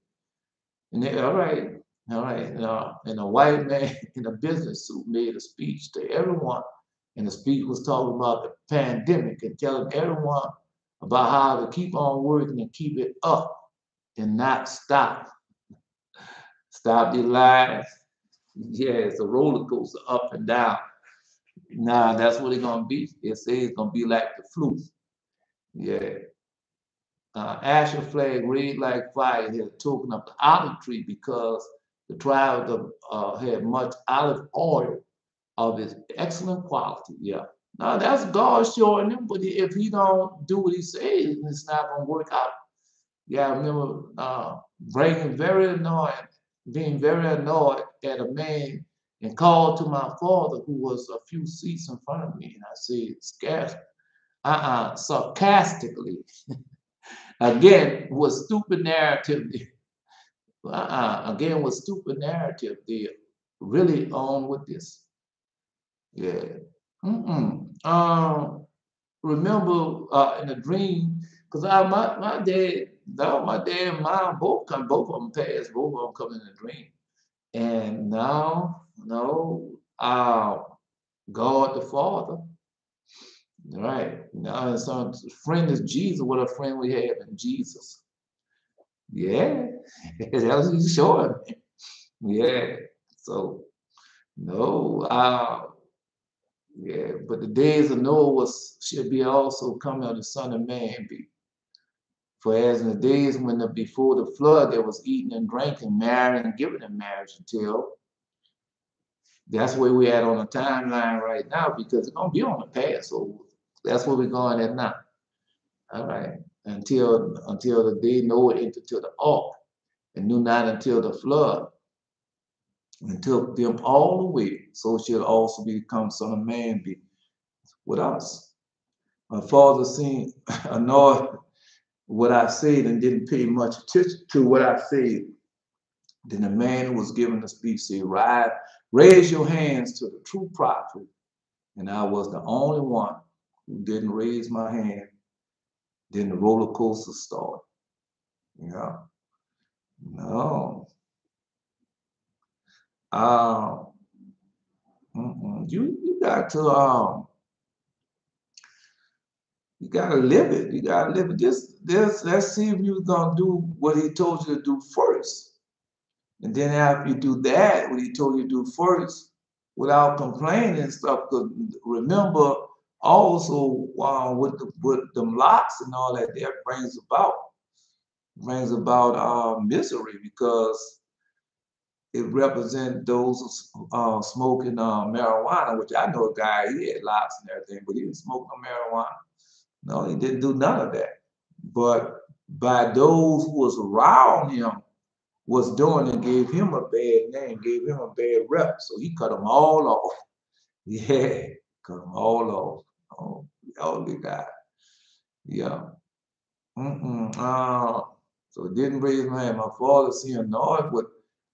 And they, all right. And a white man in a business suit made a speech to everyone. And the speech was talking about the pandemic and telling everyone about how to keep on working and keep it up and not stop. Stop your lives. Yeah, it's a roller coaster up and down. Nah, that's what it's gonna be. It says it's gonna be like the flu. Yeah. Asher flag, red like fire, had a token of the olive tree, because the tribe had much olive oil of its excellent quality. Yeah. Now that's God showing them, but if he don't do what he says, it's not gonna work out. Yeah, I remember being very annoyed at a man and called to my father, who was a few seats in front of me, and I said, sarcastically, again, was stupid narrative. Again, was stupid narrative. They really on with this. Yeah. Remember in a dream, because my dad, no, my dad and mom both of them passed, both of them come in a dream. And now, no, God the Father, right? Now, some friend is Jesus. What a friend we have in Jesus. Yeah, that's what he's showing me. Yeah. So no, Yeah, but the days of Noah should be also coming of the Son of Man be. For as in the days when before the flood there was eating and drinking, marrying and giving in marriage until that's where we're at on the timeline right now because it's gonna be on the past. So that's where we're going at now. All right. Until the day Noah entered to the ark and knew not until the flood, and took them all away, so shall also become Son of Man be with us. My father seen annoyed what I said and didn't pay much attention to what I said. Then the man who was given the speech said, raise your hands to the true prophet. And I was the only one who didn't raise my hand. Then the roller coaster started. Yeah. No. You got to you gotta live it. You gotta live it. Let's see if you're gonna do what he told you to do first. And then after you do that, what he told you to do first, without complaining and stuff, because remember also with them locks and all that, that brings about misery because it represents those smoking marijuana, which I know a guy, he had locks and everything, but he was smoking marijuana. No, he didn't do none of that. But by those who was around him was doing and gave him a bad name, gave him a bad rep. So he cut them all off. Yeah, cut them all off. Oh, ugly guy. Yeah. So it didn't raise my hand. My father seeing annoyed what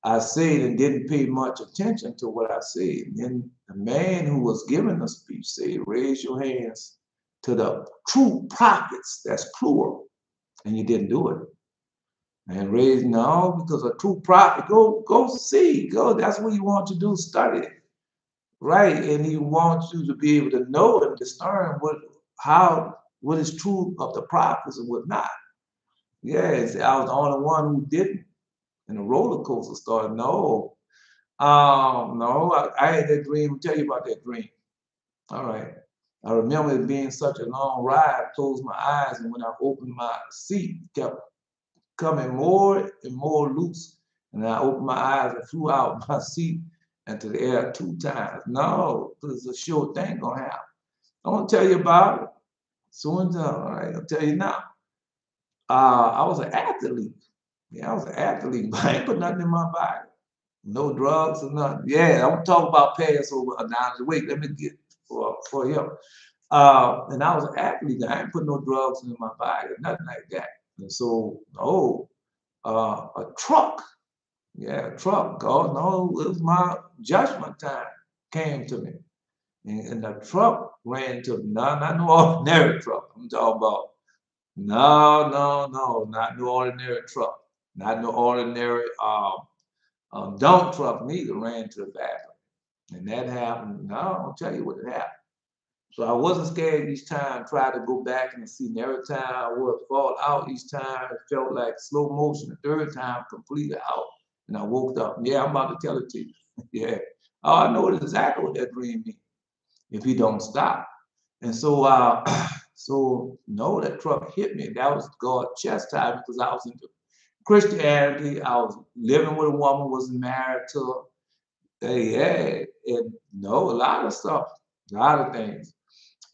I said and didn't pay much attention to what I said. And then the man who was giving the speech said, raise your hands to the true prophets. That's plural. And you didn't do it. And raise no, because a true prophet, go see, go. That's what you want to do, study it. Right. And he wants you to be able to know and discern what is true of the prophets and what not. Yes, I was the only one who didn't. And the roller coaster started. No. No, I had that dream. I'll tell you about that dream. All right. I remember it being such a long ride. I closed my eyes, and when I opened my seat, it kept coming more and more loose. And I opened my eyes and flew out my seat into the air 2 times. No, because it's a sure thing gonna happen. I want to tell you about it. Soon as all right, I'll tell you now. I was an athlete. Yeah, I was an athlete, but I ain't put nothing in my body. No drugs or nothing. Yeah, I'm talking about Passover announcement. Wait, let me get for him. And I was an athlete. I ain't put no drugs in my body, nothing like that. And so, a truck. Yeah, a truck. God, no, it was my judgment time came to me. And the truck ran to me. No, not no ordinary truck. I'm talking about, no, not no ordinary truck. Not no ordinary dump truck neither ran to the bathroom. And that happened. No, I'll tell you what happened. So I wasn't scared each time, tried to go back and see. And every time I would fall out each time, it felt like slow motion. The third time, completely out. And I woke up. Yeah, I'm about to tell it to you. Yeah. Oh, I know exactly what that dream means if you don't stop. And so, no, that truck hit me. That was God chastised because I was into Christianity. I was living with a woman, was married to her. Yeah, and no, a lot of stuff, a lot of things.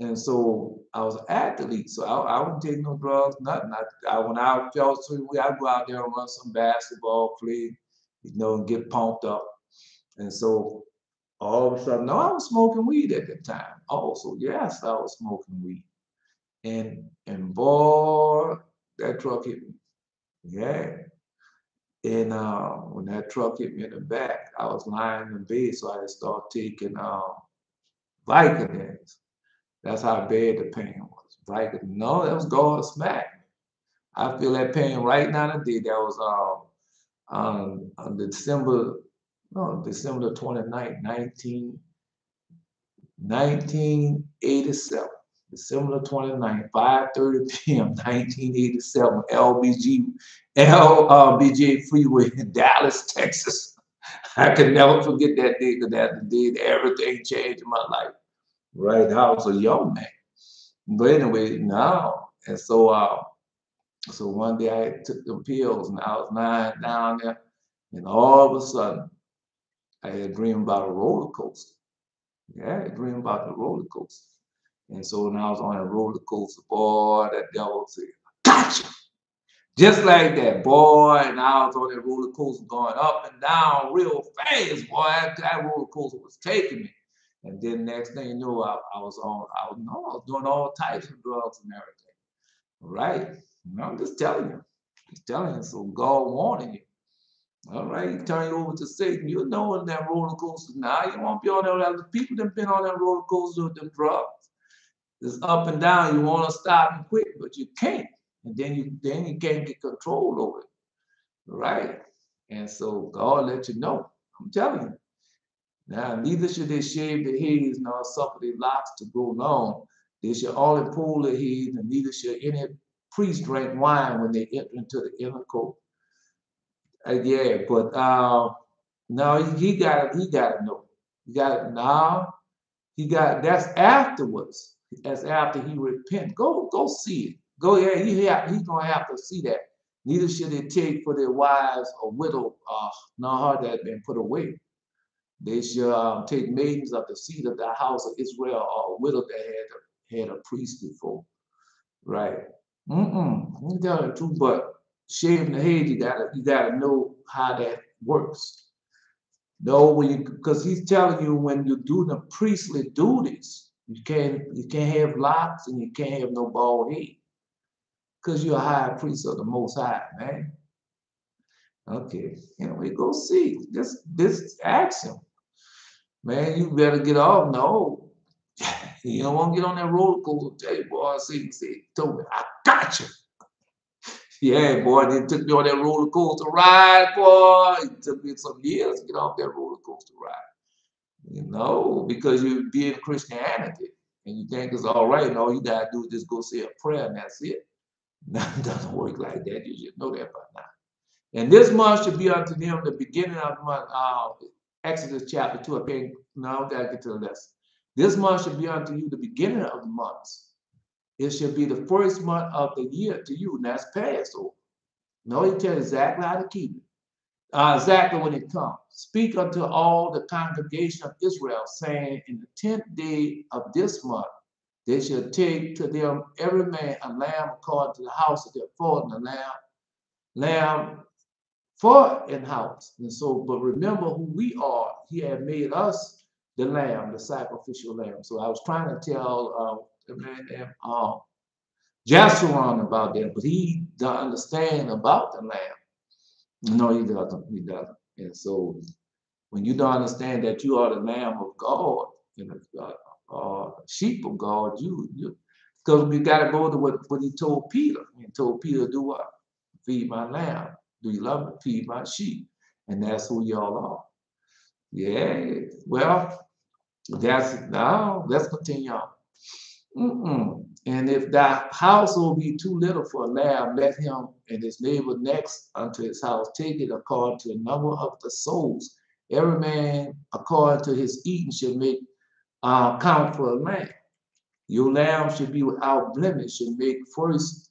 And so I was an athlete, so I wouldn't take no drugs, nothing. When I felt certain way, I'd go out there and run some basketball, play, and get pumped up. And so all of a sudden, no, I was smoking weed at the time. Also, yes, I was smoking weed. And boy, that truck hit me. Yeah. And when that truck hit me in the back, I was lying in bed, so I had started taking Vicodins. That's how bad the pain was. Vicodin. No, that was God smack. I feel that pain right now today. That was on December 29th, 1987. December 29th, 5:30 p.m., 1987, LBJ Freeway in Dallas, Texas. I can never forget that day because that's the day that everything changed in my life. Right. I was a young man. But anyway, now, and so one day I took the pills and I was lying down there, and all of a sudden I had a dream about a roller coaster. Yeah, I had a dream about the roller coaster. And so when I was on a roller coaster, boy, that devil said, "Gotcha!" Just like that, boy. And I was on that roller coaster going up and down real fast, boy. That roller coaster was taking me. And then next thing you know, I was doing all types of drugs and everything. Right? I'm just telling you. Just telling you. So God warning you. All right, you turn you over to Satan. You know in that roller coaster now. You won't be on there. The people that have been on that roller coaster with them drugs. It's up and down. You want to stop and quit, but you can't. And then you can't get control over it. Right? And so God let you know. I'm telling you. Now, neither should they shave their heads nor suffer their locks to grow long. They shall only pull their heads, and neither shall any priest drink wine when they enter into the inner court. Yeah, but no, he got to know. He got now. He got that's afterwards. That's after he repent. Go see it. Go ahead. He's gonna have to see that. Neither should they take for their wives or widow, nor her that had been put away. They shall take maidens of the seed of the house of Israel, or a widow that had a priest before. Right. You tell the truth, but shaving the head, you gotta know how that works. No, because he's telling you when you do the priestly duties, you can't have locks and you can't have no bald head, because you're a high priest of the Most High, man. Okay, anyway, go see this action, man. You better get off. No, you don't want to get on that roller coaster. Tell you, boy, see, told me, I got you. Yeah, boy, they took me on that roller coaster ride, boy. It took me some years to get off that roller coaster ride. Because you be in Christianity and you think it's all right, and all you gotta do is just go say a prayer and that's it. No, it doesn't work like that. You should know that by now. And this month should be unto them the beginning of the month. Exodus chapter 2. Okay, now I gotta get to the lesson. This month should be unto you the beginning of the months. It should be the first month of the year to you, and that's Passover. No, he tells exactly how to keep it. Exactly when it comes. Speak unto all the congregation of Israel, saying, in the 10th day of this month, they shall take to them every man a lamb according to the house of their father, and a lamb for in house. And so, but remember who we are. He had made us the lamb, the sacrificial lamb. So I was trying to tell the man named Jasharon about that, but he don't understand about the lamb. No, he doesn't. He doesn't. And so when you don't understand that you are the lamb of God and the sheep of God, you because we got to go to what he told Peter. He told Peter, do what? Feed my lamb. Do you love me? Feed my sheep. And that's who y'all are. Yeah. Well, let's continue on. And if thy household be too little for a lamb, let him and his neighbor next unto his house take it according to the number of the souls. Every man according to his eating should make count for a lamb. Your lamb should be without blemish, should make first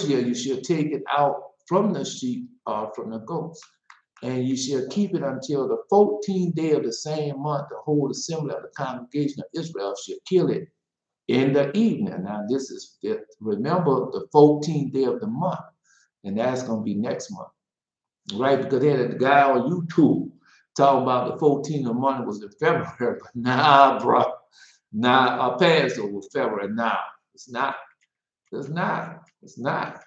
year you shall take it out from the sheep or from the goats. And you shall keep it until the 14th day of the same month. The whole assembly of the congregation of Israel shall kill it in the evening. Now, this is, remember, the 14th day of the month, and that's going to be next month, right? Because they had a guy on YouTube talking about the 14th of the month was in February, but nah, bro, Passover February. Nah, it's not. It's not. It's not.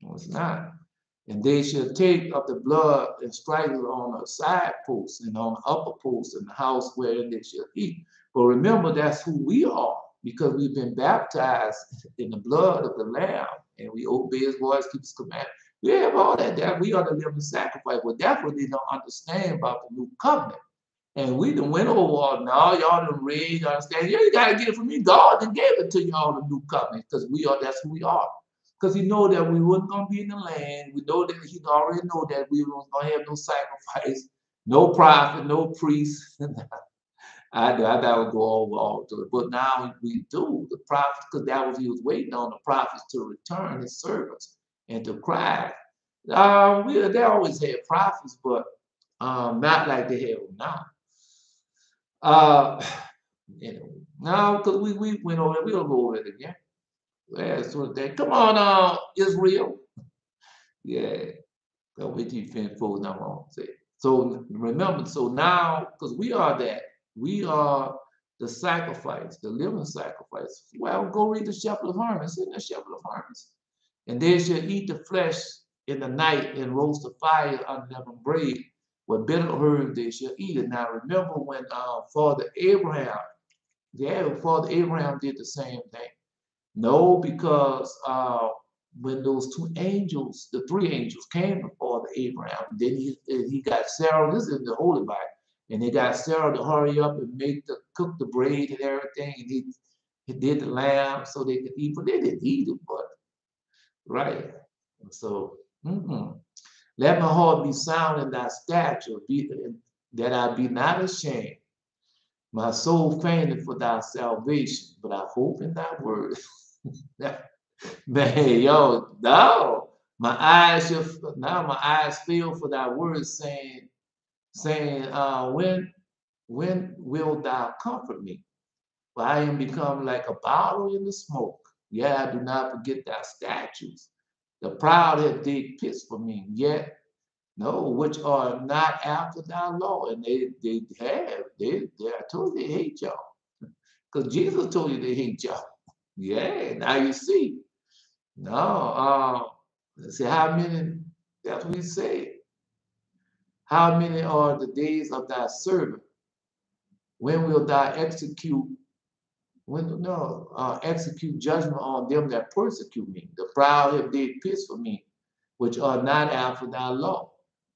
No, it's not. And they shall take of the blood and strike it on the side posts and on the upper posts in the house wherein they shall eat. But remember, that's who we are, because we've been baptized in the blood of the Lamb, and we obey his voice, keep his command. We have all that we are the living sacrifice. But that's what they don't understand about the new covenant. And we done went over, now y'all done read, you understand? Yeah, you gotta get it from me. God done gave it to y'all, the new covenant, because that's who we are. Because he know that we wasn't gonna be in the land. We know that he already know that we weren't gonna have no sacrifice, no prophet, no priest. I never go over all to it. But now we do. The prophets, because that was he was waiting on the prophets to return his servants and to cry. They always had prophets, but not like they have them now. Anyway, now because we went over it, we don't go over it again. Yeah, so that come on, Israel. Yeah, don't wait till you finish closing out on say. So remember, so now because we are that, we are the sacrifice, the living sacrifice. Well, go read the shepherd of Hermas, in the shepherd of Hermas. And they shall eat the flesh in the night and roast the fire unleavened bread. With bitter herbs they shall eat it. Now remember when Father Abraham, Father Abraham did the same thing. No, because when those two angels, the three angels came before the Abraham, then he got Sarah, this is the Holy Bible, and they got Sarah to hurry up and cook the bread and everything, and he did the lamb so they could eat, but they didn't eat it, but right. So let my heart be sound in thy stature, that I be not ashamed. My soul fainted for thy salvation, but I hope in thy word. Man, yo, no. My eyes feel for thy words, saying, when will thou comfort me? For I am become like a bottle in the smoke. Yeah, I do not forget thy statutes. The proud have dig pits for me, yet no, which are not after thy law. And I told you they hate y'all. Because Jesus told you they hate y'all. Yeah, now you see. No, let's see how many, that's what he said. How many are the days of thy servant? When will thou execute execute judgment on them that persecute me? The proud have did pits for me, which are not after thy law.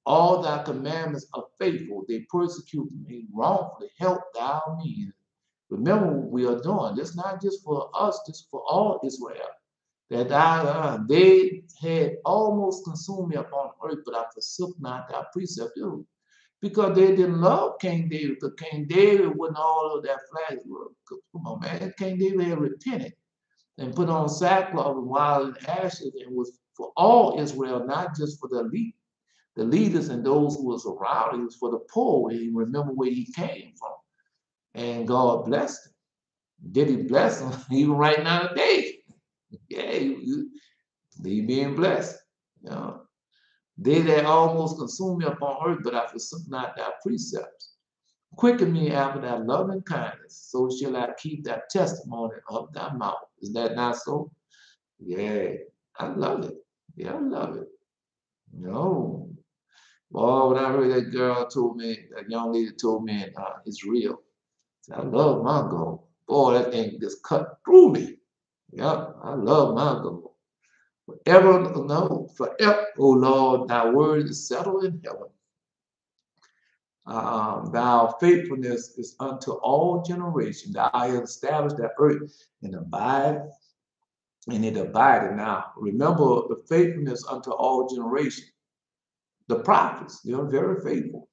All thy commandments are faithful. They persecute me wrongfully. Help thou me. Remember what we are doing. This is not just for us, this is for all Israel. That they had almost consumed me upon earth, but I forsook not thy precept. Because they didn't love King David, because King David wasn't all of that flags. Come on, man. King David had repented and put on sackcloth and wild and ashes, and was for all Israel, not just for the elite, the leaders and those who was around. It was for the poor. And he remember where he came from. And God blessed him. Did he bless him? Even right now today. Yeah, he being blessed. You know. They that almost consume me upon earth, but I forsook not thy precepts. Quicken me after thy loving kindness, so shall I keep thy testimony of thy mouth. Is that not so? Yeah, I love it. Yeah, I love it. No. Boy, when I heard that girl told me, that young lady told me, it's real. I love my goal. Boy, that thing just cut through me. Yeah, I love my goal. Forever, O Lord, thy word is settled in heaven. Thy faithfulness is unto all generations. Thou hast established the earth and it abided. Now, remember the faithfulness unto all generations. The prophets, they are very faithful.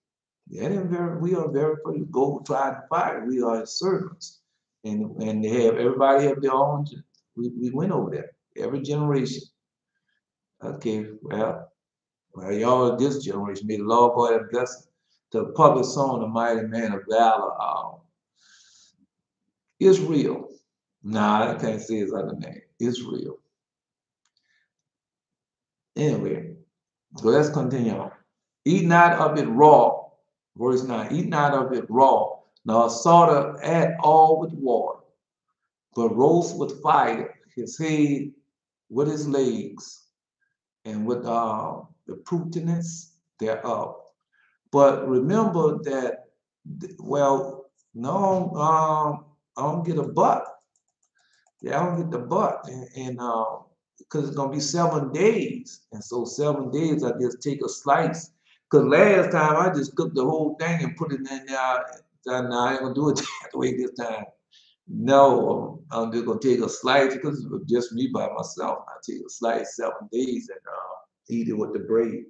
We are very faithful. Go try to fight. We are his servants. And everybody have their own. We went over there. Every generation. Okay, well, y'all are this generation. May the Lord God have blessed the public song, the mighty man of valor. Israel. Nah, I can't say his other name. Israel. Anyway, so let's continue on. Eat not of it raw. Verse 9. Eat not of it raw, nor salt at all with water, but roast with fire his head with his legs, and with the prudence thereof. But remember that, well, no, I don't get a butt. Yeah, I don't get the butt. And because it's going to be 7 days. And so 7 days, I just take a slice. Because last time I just cooked the whole thing and put it in there. And I ain't going to do it that way this time. No, I'm just going to take a slice because it was just me by myself. I take a slice 7 days and eat it with the bread.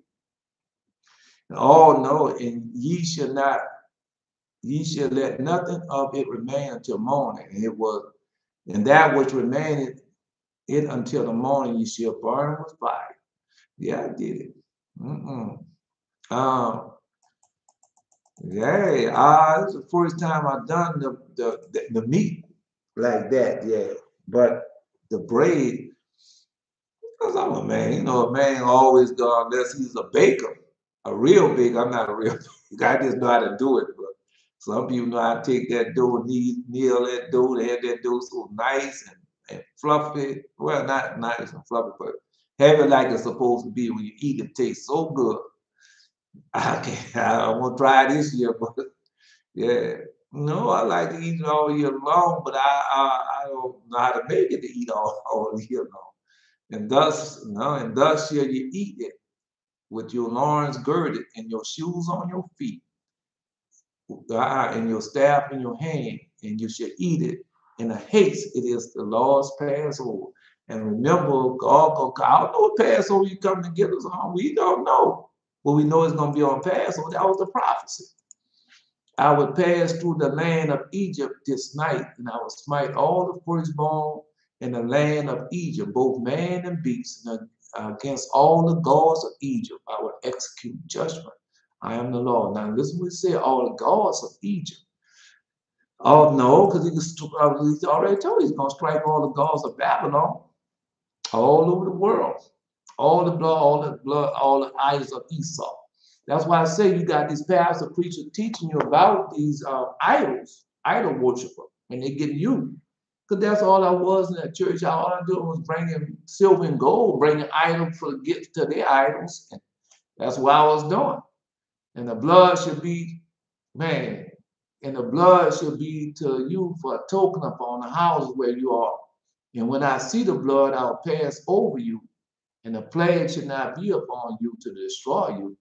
Oh, no, and ye shall not ye shall let nothing of it remain until morning. And that which remaineth it until the morning ye shall burn with fire. Yeah, I did it. Yeah, this is the first time I've done the meat like that, yeah. But the bread, because I'm a man, a man always go unless he's a baker, a real baker. I'm not a real baker. I just know how to do it. But some people know how to take that dough, kneel that dough, they have that dough so nice and fluffy. Well, not nice and fluffy, but have it like it's supposed to be. When you eat it, tastes so good. I won't try this year, but yeah. No, I like to eat it all year long, but I don't know how to make it to eat all year long. And thus shall you eat it with your loins girded and your shoes on your feet, and your staff in your hand, and you shall eat it in a haste. It is the Lord's Passover. And remember, God, I don't know what Passover you come to get us on. We don't know. But we know it's going to be on Passover. That was the prophecy. I would pass through the land of Egypt this night, and I will smite all the firstborn in the land of Egypt, both man and beast, and against all the gods of Egypt I will execute judgment. I am the Lord. Now listen what he said, all the gods of Egypt. Oh no, because he's already told he's going to strike all the gods of Babylon all over the world. All the blood, all the idols of Esau. That's why I say you got these pastor preachers teaching you about these idols, idol worshiper, and they get you. Because that's all I was in that church. All I do was bringing silver and gold, bringing items for gifts to their idols. And that's what I was doing. And the blood should be, man, and the blood should be to you for a token upon the houses where you are. And when I see the blood, I'll pass over you, and the plague should not be upon you to destroy you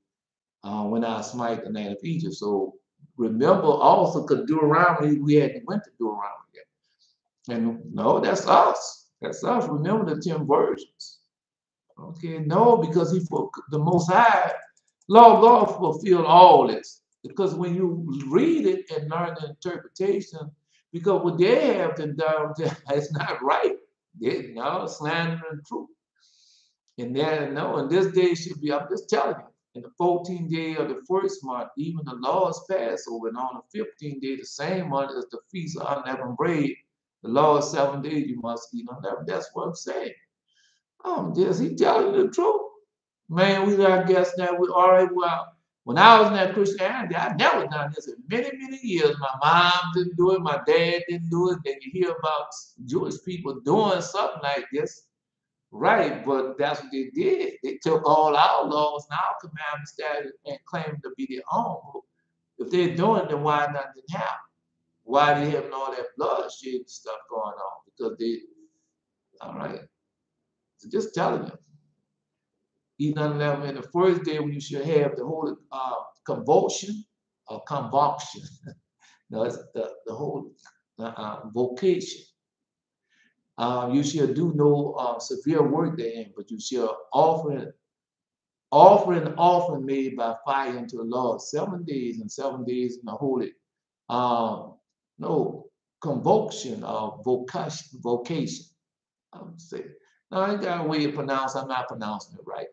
when I smite the land of Egypt. So remember also, because Deuteronomy, we hadn't went to Deuteronomy yet. And no, that's us. That's us. Remember the 10 virgins. Okay, no, because the Most High, Lord God fulfilled all this. Because when you read it and learn the interpretation, because what they have done, it's not right. They slander and truth. And then, no, and this day should be, I'm just telling you, in the 14th day of the first month, even the Lord's Passover, and on the 15th day, the same month as the Feast of Unleavened Bread, the Lord's 7 days you must eat unleavened. That's what I'm saying. Is he telling you the truth? Man, I guess that we already, well, when I was in that Christianity, I never done this in many, many years. My mom didn't do it, my dad didn't do it. Then you hear about Jewish people doing something like this. Right, but that's what they did. They took all our laws and our commandments and claimed to be their own. If they're doing it, then why not didn't happen? Why they having all that bloodshed stuff going on? Because all right, so just telling you. Eat unleavened in the first day when you should have the holy convulsion or convocation. No, it's the whole vocation. You shall do no severe work therein, but you shall offer an offering made by fire unto the Lord 7 days, and 7 days in the holy no convocation or vocation. I'm saying. No, I got a way to pronounce. I'm not pronouncing it right.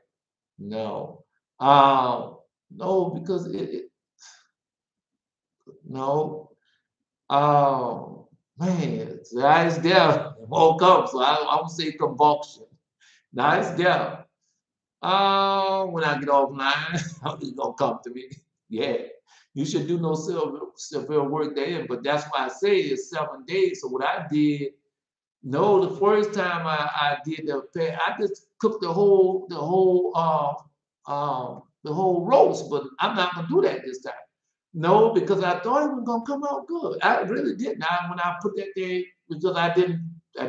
No. No, because no. Man, it's there. It woke up, so I would say convulsion. Now it's there. When I get offline, it's gonna come to me. Yeah. You should do no severe work there, but that's why I say it's 7 days. So what I did, no, the first time I did I just cooked the whole roast, but I'm not gonna do that this time. No, because I thought it was gonna come out good. I really didn't. When I put that there, because I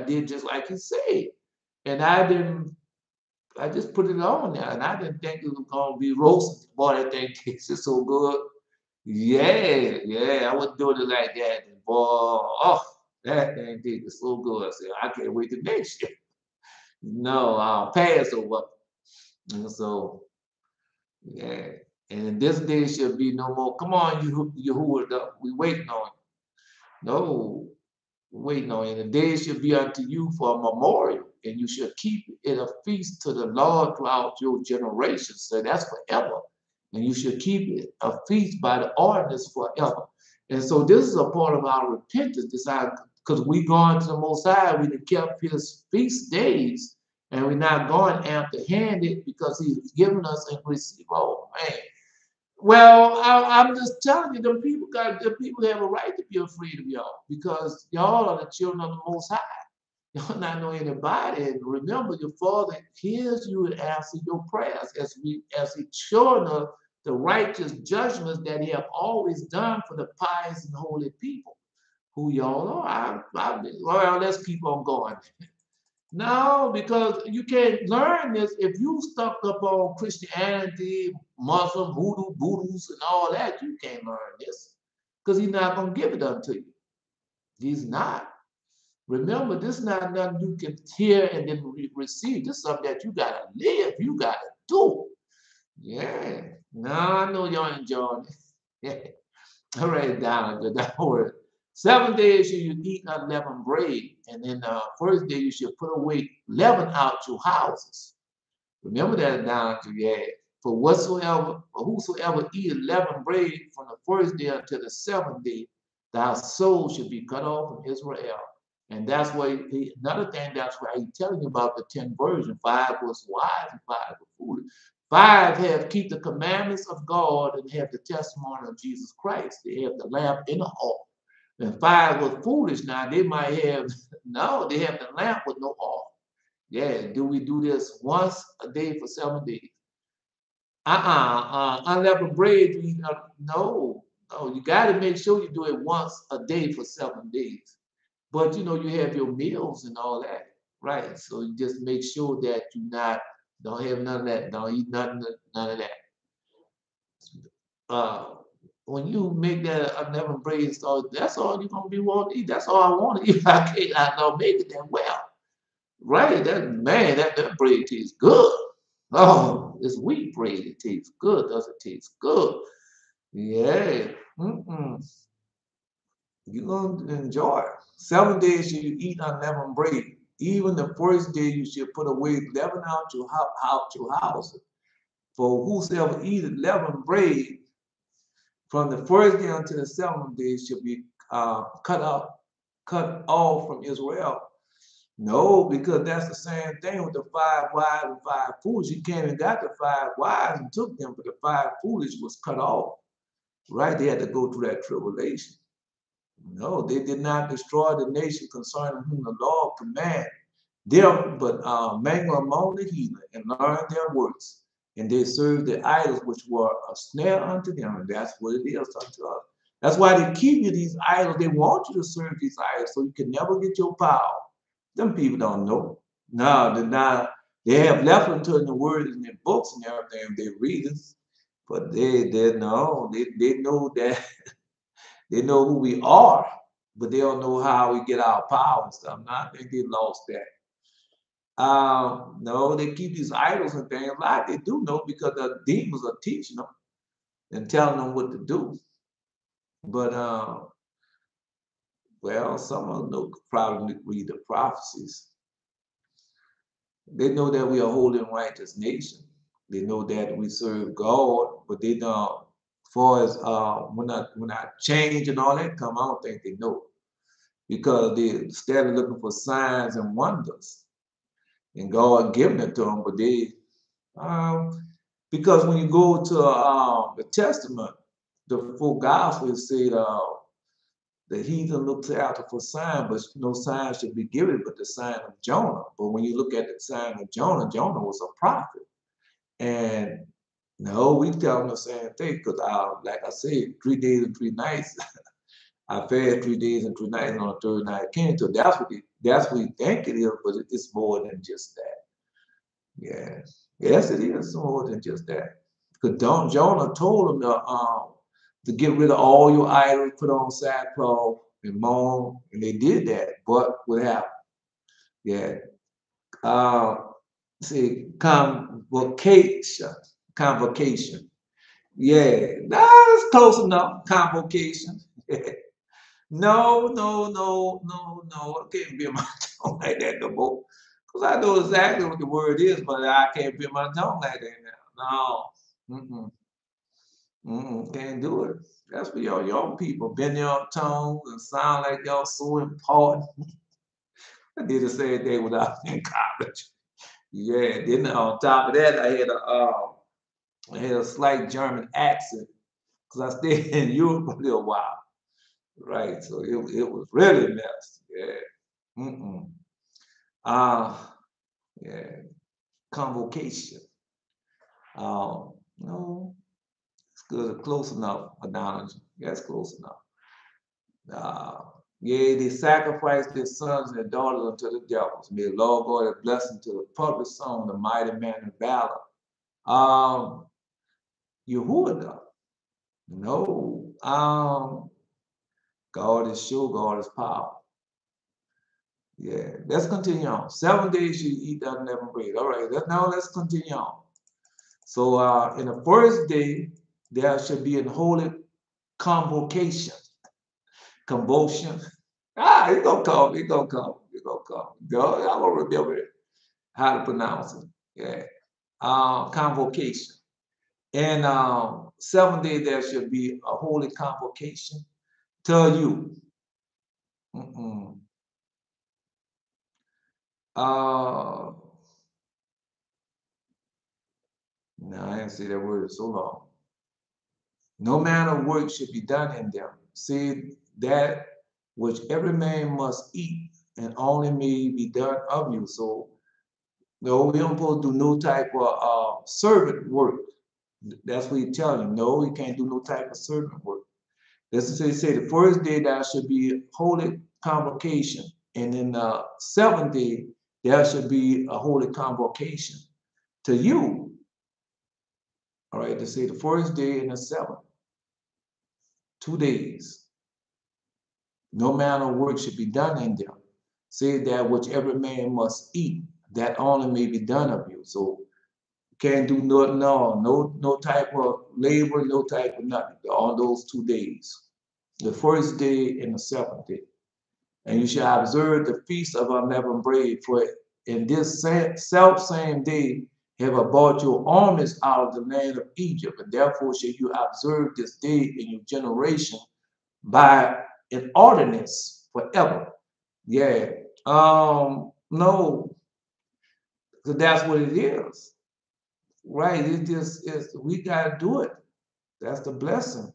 did just like you said. And I just put it on there, and I didn't think it was gonna be roasted. Boy, that thing tasted so good. Yeah, I wasn't doing it like that. And boy, that thing tasted so good. I said, I can't wait to next year. No, Passover. And so, yeah. And in this day shall be no more. Come on, you who are the, we waiting on you. No, waiting on you. And the day shall be unto you for a memorial, and you shall keep it a feast to the Lord throughout your generations. So that's forever. And you shall keep it a feast by the ordinance forever. And so this is a part of our repentance, because we gone to the Most High, we done kept his feast days, and we're not going empty-handed because he's given us and receive. Oh man. Well, I'm just telling you, the people have a right to be afraid of y'all because y'all are the children of the Most High. Y'all not know anybody. And remember, your Father hears you and answers your prayers as he showing us the righteous judgments that he have always done for the pious and holy people who y'all are. Well, let's keep on going. No, because you can't learn this if you stuck up on Christianity, Muslim, voodoo's, and all that. You can't learn this because he's not going to give it unto you. He's not. Remember, this is not nothing you can hear and then receive. This is something that you got to live. You got to do. Yeah. No, I know y'all enjoying it. All right, down that word. 7 days you eat unleavened bread, and then the first day you should put away leaven out your houses. Remember that down to yeah. For whosoever eat leavened bread from the first day until the 7th day, thy soul should be cut off from Israel. And that's why another thing, that's why he's telling you about the 10 virgins. 5 was wise and 5 was foolish. 5 have keep the commandments of God and have the testimony of Jesus Christ. They have the lamp in the oil. And 5 was foolish. Now they might have, no, they have the lamp with no oil. Yeah, do we do this once a day for 7 days? Unleavened bread, no. No, you got to make sure you do it once a day for 7 days. But you know, you have your meals and all that, right? So you just make sure that you don't have none of that, don't eat none of that. When you make that unleavened bread, so that's all you're gonna be wanting to eat. That's all I want to eat. I don't make it that well, right? That bread tastes good. Oh, it's wheat bread. It tastes good. Does it taste good? Yeah. You're going to enjoy it. 7 days you eat unleavened bread. Even the first day you should put away leaven out your house. For whosoever eateth leavened bread from the first day until the 7th day shall be cut off from Israel. No, because that's the same thing with the 5 wise and 5 foolish. You came and got the 5 wise and took them, but the 5 foolish was cut off. Right? They had to go through that tribulation. No, they did not destroy the nation concerning whom the Lord commanded them, but mingle among the heathen and learn their works. And they served the idols which were a snare unto them. And that's what it is unto us. That's why they keep you these idols. They want you to serve these idols so you can never get your power. Them people don't know. No, they're not. They have left unto in the word in their books and everything, they read it. But they know that they know who we are, but they don't know how we get our power and stuff. Now, I think they lost that. No, they keep these idols and things. A lot they do know because the demons are teaching them and telling them what to do. But well, some of them know, probably read the prophecies. They know that we are a holy and righteous nation. They know that we serve God, but they don't. As far as when I change and all that come, I don't think they know because they started looking for signs and wonders, and God giving it to them. But they, because when you go to the Testament, the full gospel said the heathen looks after for sign, but no sign should be given but the sign of Jonah. But when you look at the sign of Jonah, Jonah was a prophet. And no, we tell them the same thing because, like I said, 3 days and 3 nights. I fed 3 days and 3 nights, and on the third night I came to. That's what we think it is, but it's more than just that. Yeah, yes, it is more than just that. Because Jonah told them to get rid of all your idols, put on sackcloth and mourn, and they did that. But what happened? Yeah. See, convocation. Yeah, that's close enough. Convocation. No. I can't be my tongue like that no more. Because I know exactly what the word is, but I can't be my tongue like that now. No. Can't do it. That's for y'all young people. Bend your tongues and sound like y'all so important. I did the same thing when I was in college. Yeah, then on top of that, I had a slight German accent because I stayed in Europe for a little while. Right, so it was really nasty. Yeah. Mm-mm. Uh, yeah. Convocation. No, it's good. Close enough. Analogy. That's close enough. Uh, yeah, they sacrificed their sons and their daughters unto the devils. May the Lord God a blessing to the public song, the mighty man in valor. Um, Yehuda. No. God is sure, God is power. Yeah, let's continue on. 7 days you eat unleavened bread. All right, now let's continue on. So in the first day, there should be a holy convocation. Convulsion. It's gonna come, it's gonna come, it's gonna come. Y'all gonna remember it, how to pronounce it. Yeah. Convocation. And 7 days there should be a holy convocation. Tell you. Mm-mm. Uh, no, I didn't say that word so long. No manner of work should be done in them. See that which every man must eat, and only may be done of you. So, no, we don't supposed to do no type of servant work. That's what he's telling you. No, you can't do no type of servant work. That's what they say. The first day there should be holy convocation, and then the seventh day there should be a holy convocation to you. All right, they say the first day and the seventh, 2 days. No manner of work should be done in them. Say that which every man must eat, that only may be done of you. So you can't do nothing, no type of labor, no type of nothing on those 2 days. The first day and the seventh day. And you shall observe the feast of unleavened bread, for in this self same day have I brought your armies out of the land of Egypt, and therefore shall you observe this day in your generation by an ordinance forever. Yeah. No, because that's what it is. Right. It just is we gotta do it. That's the blessing.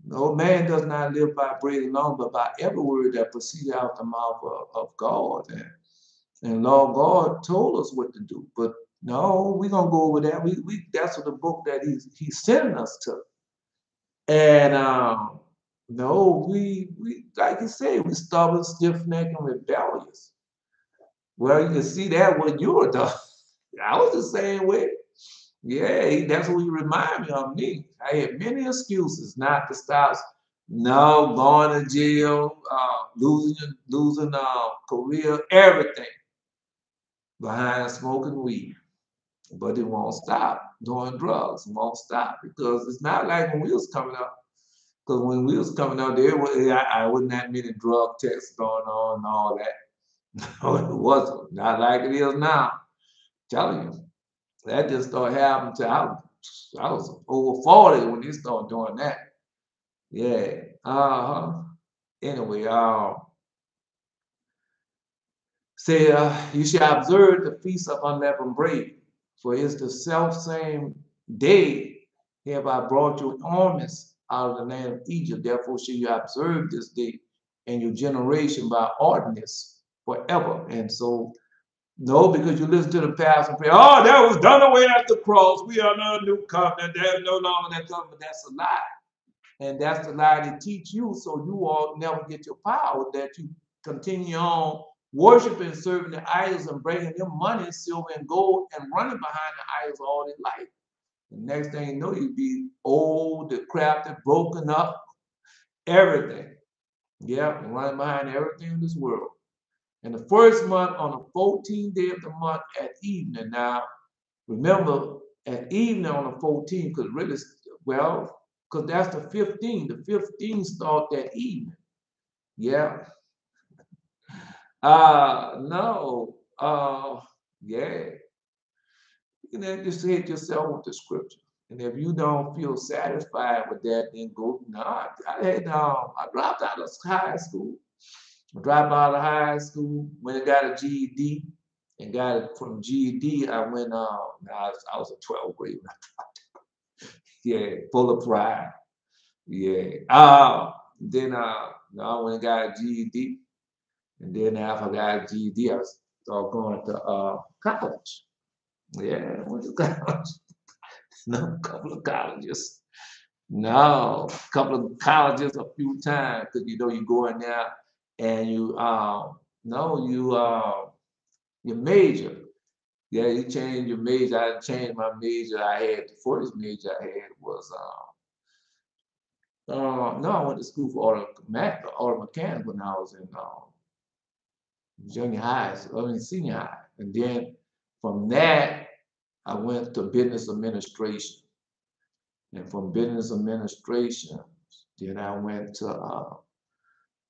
No man does not live by bread alone, but by every word that proceeds out the mouth of God. And Lord God told us what to do. But no, we're gonna go over that. We that's what the book that he's sending us to. And no, we like you say, we stubborn, stiff necked, and rebellious. Well, you can see that when you were done. I was the same way. Yeah, that's what you remind me of me. I had many excuses not to stop. No, going to jail, losing career, everything behind smoking weed. But it won't stop. Doing drugs won't stop because it's not like when we was coming up. Because when we was coming out there, I wasn't that many drug tests going on and all that. No, it wasn't. Not like it is now. I'm telling you. That just started happening till I was over 40 when they started doing that. Yeah. Uh-huh. Anyway, say you shall observe the feast of unleavened bread, for it's the self same day have I brought your armies out of the land of Egypt. Therefore shall you observe this day in your generation by ordinance forever. And so no, because you listen to the pastor and pray, oh, that was done away at the cross. We are under a new covenant. There's no longer that covenant. That's a lie. And that's the lie they teach you, so you all never get your power, that you continue on worshiping, serving the idols, and bringing them money, silver, and gold, and running behind the idols all their life. The next thing you know, you'd be old, decrepit, broken up, everything. Yeah, and running behind everything in this world. And the first month, on the 14th day of the month at evening. Now, remember, at evening on the 14th, because really Well, because that's the 15. The 15 start that evening. Yeah. No. Yeah. You can just hit yourself with the scripture. And if you don't feel satisfied with that, then go. No, I dropped out of high school. I dropped out of high school, went and got a GED, and got it from GED. I went. I was a 12th grade. Yeah, full of pride. Yeah. Then I went and got a GED, and then after I got a GED, I started going to college. Yeah, I went to college. No, a couple of colleges. No, a couple of colleges a few times because you go in there and you no your major. Yeah, you change your major. I changed my major. I had the first major I had was no, I went to school for auto mechanic when I was in junior high, senior high, and then from that I went to business administration, and from business administration, then I went to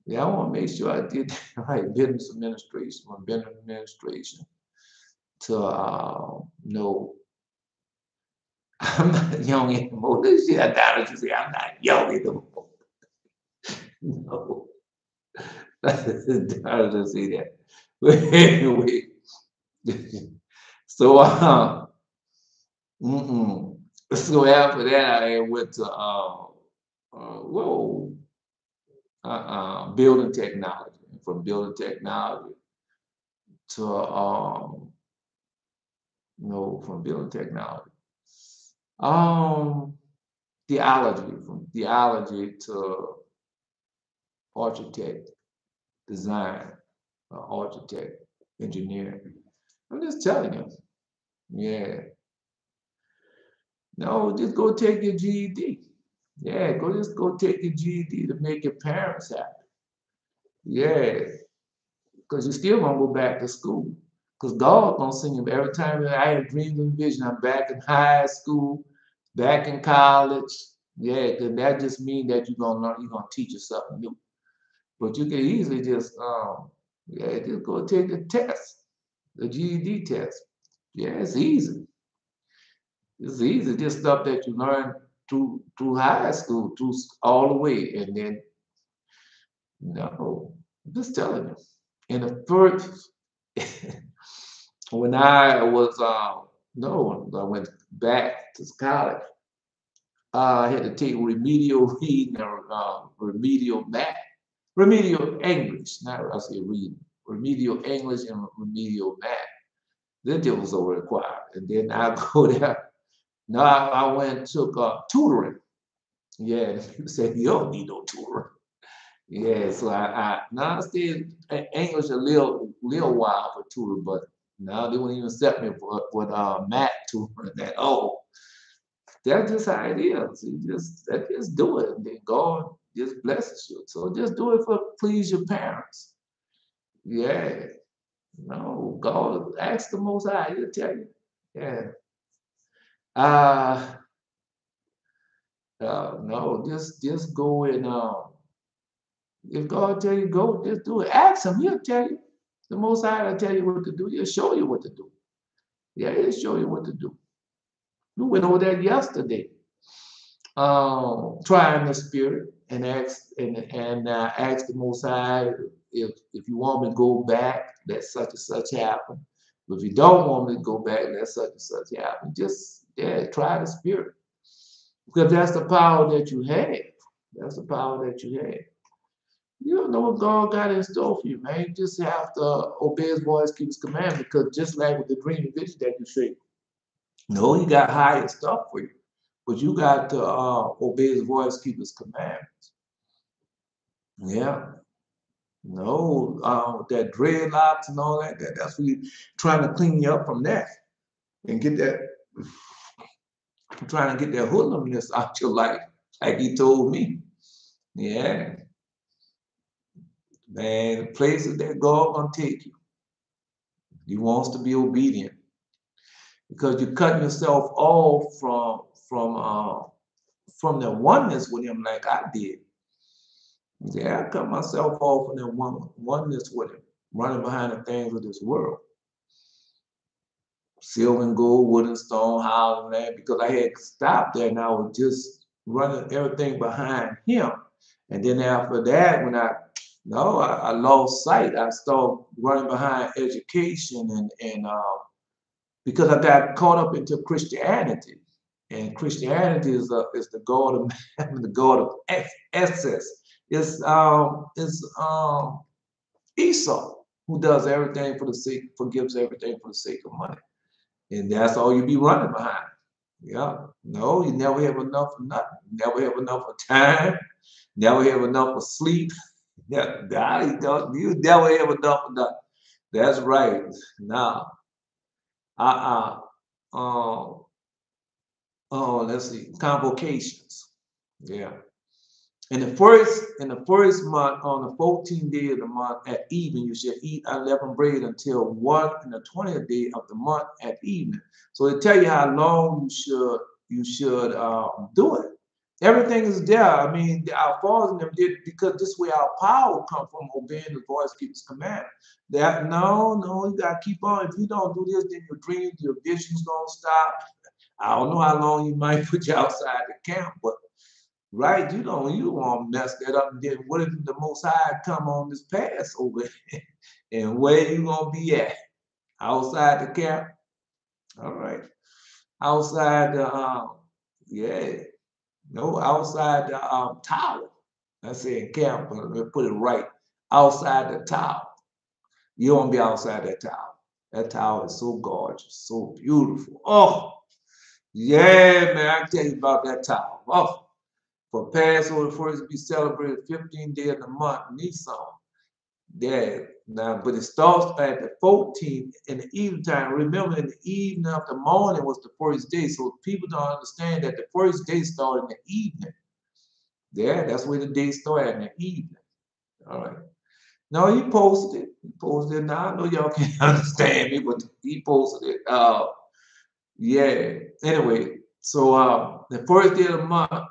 yeah, I want to make sure I did right business administration, from business administration to no, I'm not young anymore. This shit I doubt you say I'm not young anymore. No, I don't say that. But anyway, so so after that I went to whoa building technology. From building technology to no, from building technology. Theology, from theology to architect, design, architect, engineering. I'm just telling you. Yeah. No, just go take your GED. Yeah, just go take your GED to make your parents happy. Yeah, because you still gonna go back to school. Because God gonna send you every time I have dreams and vision. I'm back in high school, back in college. Yeah, because that just means that you're gonna learn, you're gonna teach yourself new. But you can easily just yeah, just go take the test, the GED test. Yeah, it's easy. It's easy, just stuff that you learn through high school, all the way, and then no, I'm just telling you. In the first, when I was no, when I went back to college, I had to take remedial reading or remedial math, remedial English, not I say reading, remedial English and remedial math. Then was a required, and then I go there. Now I went and took tutoring. Yeah, and people said you don't need no tutoring. Yeah, so I now I stayed English a little while for tutoring, but now they won't even accept me for math tutoring at all. That's just how it is. Just do it, and then God just blesses you. So just do it for please your parents. Yeah, no, God ask the Most High. He'll tell you. Yeah. Uh, no, just go and if God tell you go, just do it. Ask him, he'll tell you. The Most High will tell you what to do. He'll show you what to do. Yeah, he'll show you what to do. We went over that yesterday. Trying the spirit and ask the Most High if you want me to go back, let such and such happen. But if you don't want me to go back, let such and such happen. Just try the spirit. Because that's the power that you have. That's the power that you have. You don't know what God got in store for you, man. You just have to obey his voice, keep his commandments. Because just like with the dream and vision that you say, no, he got higher stuff for you. But you got to obey his voice, keep his commandments. Yeah. No, that dreadlocks and all that's what you trying to clean you up from that and get that, trying to get that hoodlumness out your life, like he told me. Yeah. Man, the places that God gonna take you. He wants to be obedient because you're cutting yourself off from from the oneness with him like I did. Yeah, I cut myself off from that oneness with him, running behind the things of this world. Silver and gold, wood and stone, house and land, because I had stopped there and I was just running everything behind him. And then after that, when I lost sight. I started running behind education and because I got caught up into Christianity. And Christianity is the God of the God of excess. It's Esau who does everything for the sake, forgives everything for the sake of money. And that's all you be running behind. Yeah. No, you never have enough of nothing. Never have enough of time. Never have enough of sleep. Yeah, you never have enough of nothing. That's right. Now, oh, let's see, convocations. Yeah. In the first month, on the 14th day of the month at evening, you shall eat unleavened bread until 1 in the 20th day of the month at evening. So they tell you how long you should do it. Everything is there. I mean, our fathers and them did, because this way our power come from obeying the voice, keep his command. That no, you gotta keep on. If you don't do this, then your dreams, your visions don't stop. I don't know how long you might put you outside the camp, but right, you don't want to mess that up. And then what if the Most High come on this Passover, and where you gonna be at? Outside the camp? All right, outside the outside the tower. I said camp, but let me put it right. Outside the tower. You don't be outside that tower. That tower is so gorgeous, so beautiful. Oh, yeah, man, I tell you about that tower. Oh. For Passover first to be celebrated 15th day of the month, Nisan. Yeah, now, but it starts at the 14th in the evening time. Remember, in the evening of the morning was the first day, so people don't understand that the first day started in the evening. Yeah, that's where the day started, in the evening. All right. No, he posted it. He posted it. Now I know y'all can't understand me, but he posted it. Yeah. Anyway, so the first day of the month.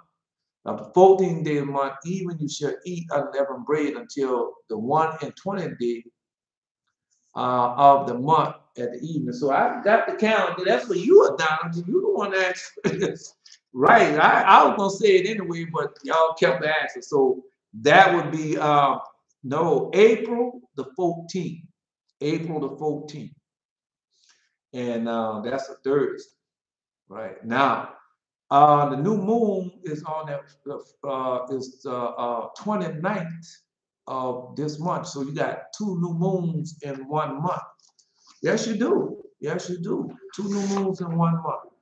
Of the 14th day of the month, even you shall eat unleavened bread until the 1 and 20th day of the month at the evening. So I got the calendar. That's what you are down. You the one that asked. Right. I was gonna say it anyway, but y'all kept asking. So that would be April the 14th. April the 14th. And that's a Thursday. Right. Now, the new moon is on the 29th of this month. So you got 2 new moons in 1 month. Yes, you do. Yes, you do. 2 new moons in 1 month.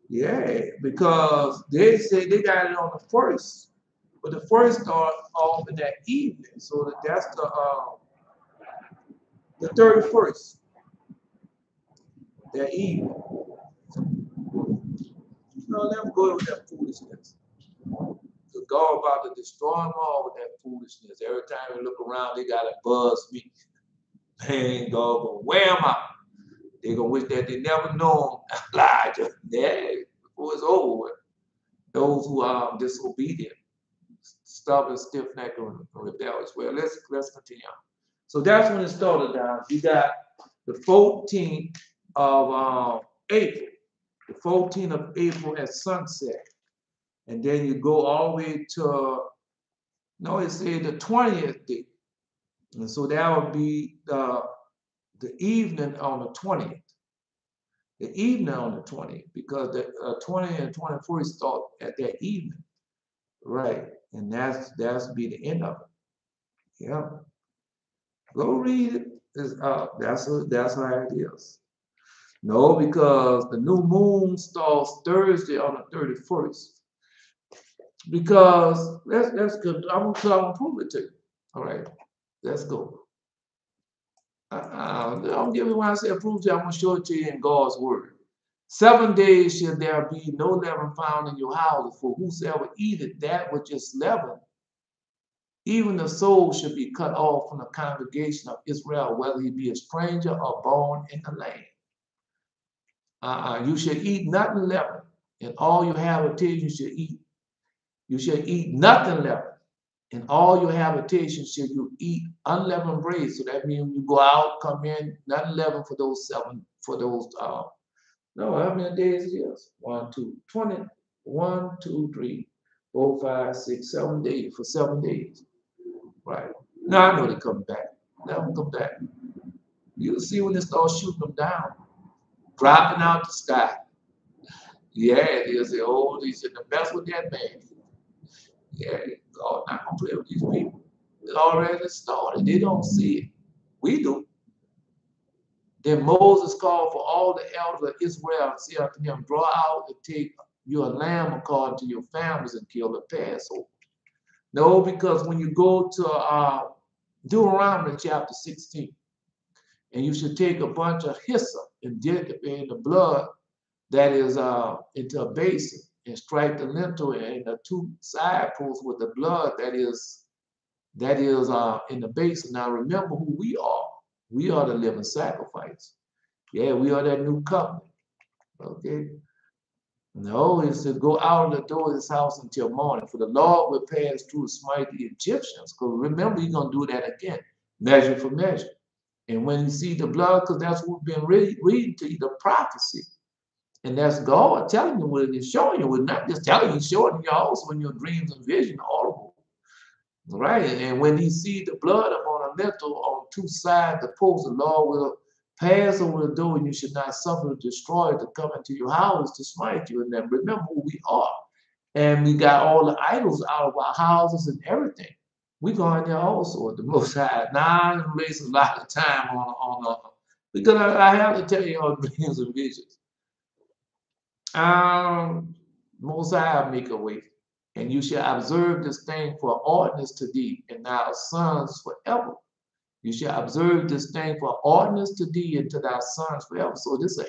Yeah, because they say they got it on the 1st, but the 1st start off in that evening. So that's the 31st, that evening. No, let them go with that foolishness. The God about to destroy them all with that foolishness. Every time we look around, they got to buzz me. Man, God, but where am I? They're going to wish that they never know Elijah. Yeah, before it's over with. Those who are disobedient, stubborn, stiff-necked, and rebellious. Well, let's continue on. So that's when it started down. You got the 14th of April. The 14th of April at sunset. And then you go all the way to, no, it said the 20th day. And so that would be the evening on the 20th. The evening on the 20th, because the 20th and 21st start at that evening. Right. And that's be the end of it. Yeah. Go read it. That's how it is. No, because the new moon starts Thursday on the 31st. Because that's good. I'm gonna prove it to you. All right, let's go. Don't give me when I say prove to you. I'm gonna show it to you in God's word. 7 days shall there be no leaven found in your houses, for whosoever eateth that which is leavened, even the soul should be cut off from the congregation of Israel, whether he be a stranger or born in the land. You shall eat nothing leavened. And all your habitation you should eat. You shall eat nothing leavened. And all your habitation shall you eat unleavened bread. So that means you go out, come in, nothing leavened for those no, how many days it is? 1, 2, 20. 1, 2, 3, 4, 5, 6, 7 days. For 7 days. Right. Now I know they come back. Let them come back. You'll see when they start shooting them down, dropping out the sky. Yeah, they'll say, oh, they said the best with that man. Yeah, God not gonna play with these people. It already started. They don't see it. We do. Then Moses called for all the elders of Israel and said unto him, draw out and take you a lamb according to your families and kill the Passover. No, because when you go to Deuteronomy chapter 16, and you should take a bunch of hyssop and dip it in the blood that is into a basin and strike the lintel and the 2 side posts with the blood that is in the basin. Now remember who we are. We are the living sacrifice. Yeah, we are that new covenant. Okay. No, it's to go out of the door of his house until morning. For the Lord will pass through and smite the Egyptians. Because remember, he's going to do that again. Measure for measure. And when you see the blood, because that's what we've been reading to you, the prophecy. And that's God telling you what he's showing you. We're not just telling you, showing you also in your dreams and vision, audible. Right? And when he see the blood upon a lintel on 2 sides, the post, the Lord will pass over the door, and you should not suffer the destroyer to come into your house to smite you. And then remember who we are. And we got all the idols out of our houses and everything. We go in there also at the Most High. Now I waste a lot of time on because I have to tell you all dreams and visions. Most High make a way. And you shall observe this thing for ordinance to thee and thy sons forever. You shall observe this thing for ordinance to thee and to thy sons forever. So this is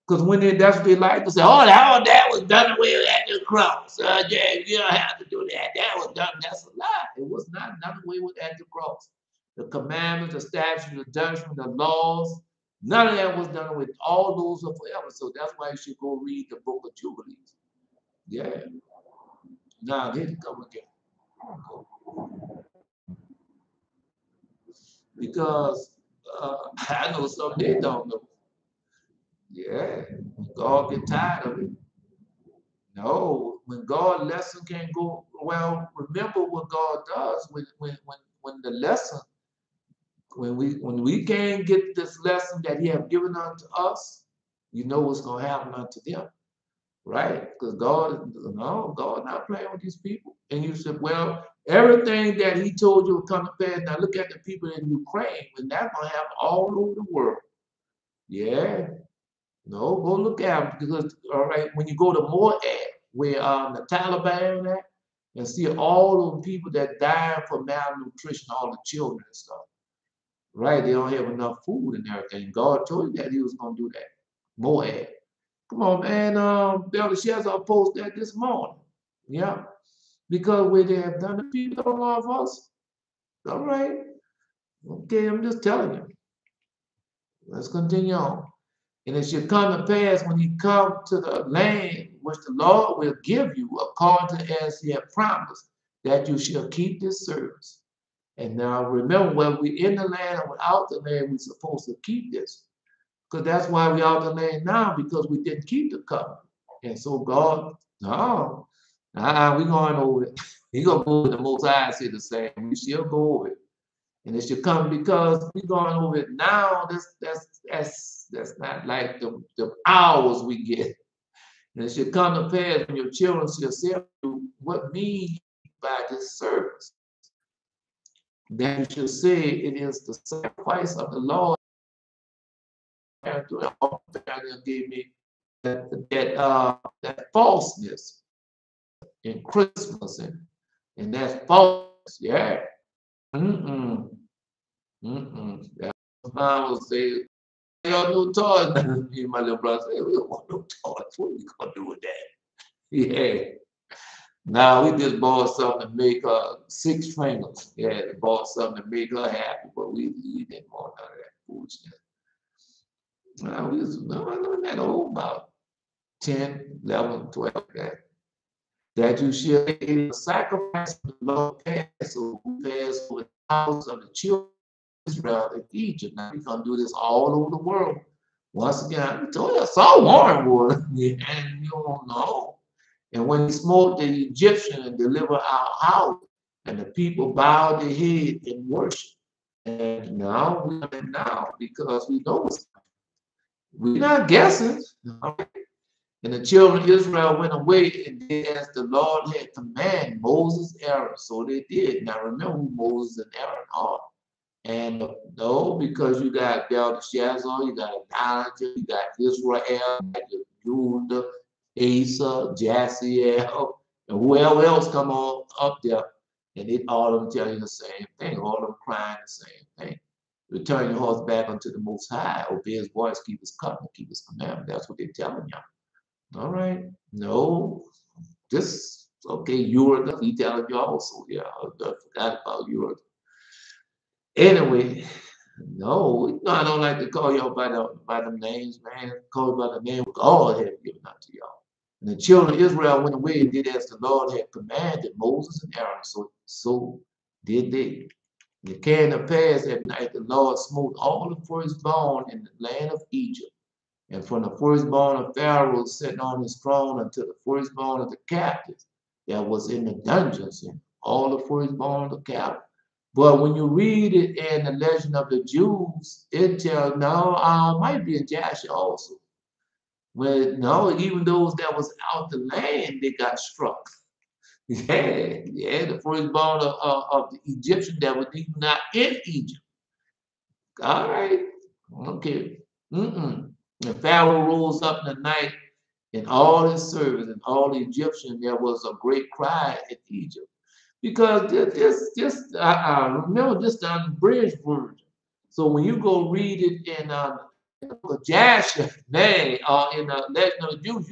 because when that's what they like to say, oh, that was done away with at the cross. Yeah, you don't have to do that. That was done. That's a lie. It was not done away with at the cross. The commandments, the statutes, the judgment, the laws, none of that was done away. All those are forever. So that's why you should go read the book of Jubilees. Yeah. Now, here it come again. Because I know something they don't know. Yeah, God get tired of it. No, when God lesson can't go well, remember what God does when the lesson, when we can't get this lesson that He have given unto us, you know what's gonna happen unto them. Right? Because God not playing with these people. And you said, well, everything that he told you will come to pass. Now look at the people in Ukraine, and that's going to happen all over the world. Yeah. No, go look at them. Because, all right, when you go to Moab, where the Taliban at, and see all those people that die from malnutrition, all the children and stuff. Right? They don't have enough food and everything. God told you that he was going to do that. Moab. Come on, man. Belshazzar posted that this morning. Yeah. Because what they have done, the people don't love us. All right. Okay, I'm just telling you. Let's continue on. And it shall come to pass when you come to the land which the Lord will give you, according to as he had promised, that you shall keep this service. And now remember, whether we're in the land or without the land, we're supposed to keep this. Because that's why we're out the land now, because we didn't keep the covenant. And so God, no, we're going over it. We're going to go with the Most High, say the same. We shall go over it. And it should come because we're going over it now. That's not like the hours we get. And it should come to pass when your children shall say, what mean by this service? Then you should say it is the sacrifice of the Lord. And gave me that falseness in Christmas and that's false. Yeah. That mom will say, y'all no toys. Me and my little brother say, we don't want no toys. What are we gonna do with that? Yeah. Now we just bought something to make her 6 fingers. Yeah, bought something to make her happy, but we didn't want none of that foolishness. I'm not old about 10, 11, 12, okay? That you shall make a sacrifice of the Lord Passover, who passed over the house of the children of Israel in Egypt. Now, we're going to do this all over the world. Once again, I told you, I saw Warrenwood, and you don't know. And when he smote the Egyptian and delivered our house, and the people bowed their head in worship. And now we are now because we know it's we're not guessing. All right? And the children of Israel went away and did as the Lord had commanded Moses, Aaron. So they did. Now remember who Moses and Aaron are. And no, because you got Belteshazzar, you got Adonijah, you got Israel, you got Judah, Asa, Jaasiel, and whoever else come on up there, and it all of them tell you the same thing, all of them crying the same thing. Return your hearts back unto the Most High, obey His voice, keep His covenant, keep His commandment. That's what they're telling you. All right, no, this okay. Uriah, he telling you also. Yeah, I forgot about Uriah. Anyway, no, I don't like to call y'all by them names, man. Call you by the name God had given unto y'all. And the children of Israel went away and did as the Lord had commanded Moses and Aaron. So did they. And it came to pass at night the Lord smote all the firstborn in the land of Egypt, and from the firstborn of Pharaoh sitting on his throne unto the firstborn of the captives that was in the dungeons, and all the firstborn of the captives. But when you read it in the legend of the Jews, it tells no, might be in Jasher also. When no, even those that was out the land, they got struck. Yeah, the firstborn of the Egyptian that was even not in Egypt. All right, okay. And Pharaoh rose up in the night, and all his servants and all the Egyptians, there was a great cry in Egypt. Because remember this the unabridged version. So when you go read it in Jasher, man, in the Legend of the Jews,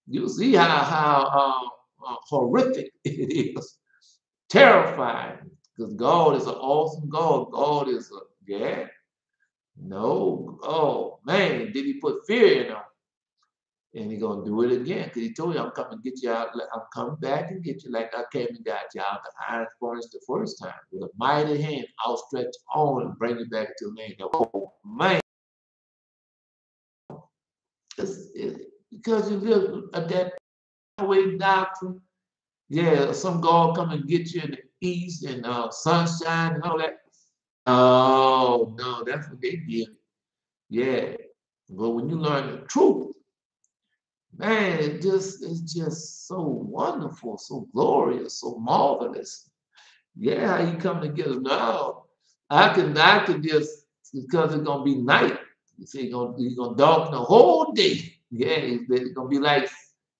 you see how horrific it is, terrifying. Because God is an awesome God. God is no, oh man, did He put fear in them? And He's gonna do it again, because He told you, I'm coming to get you out. I'm coming back and get you like I came and got you out the iron furnace the first time, with a mighty hand outstretched on and bring you back to the land. Oh man, because you live at that way doctrine. Yeah, some God come and get you in the east and sunshine and all that. Oh no, that's what they give. Yeah, but when you learn the truth, man, it's just so wonderful, so glorious, so marvelous. Yeah, how you come together now. I can just because it's gonna be night. You see, he's gonna darken the whole day. Yeah, it's gonna be like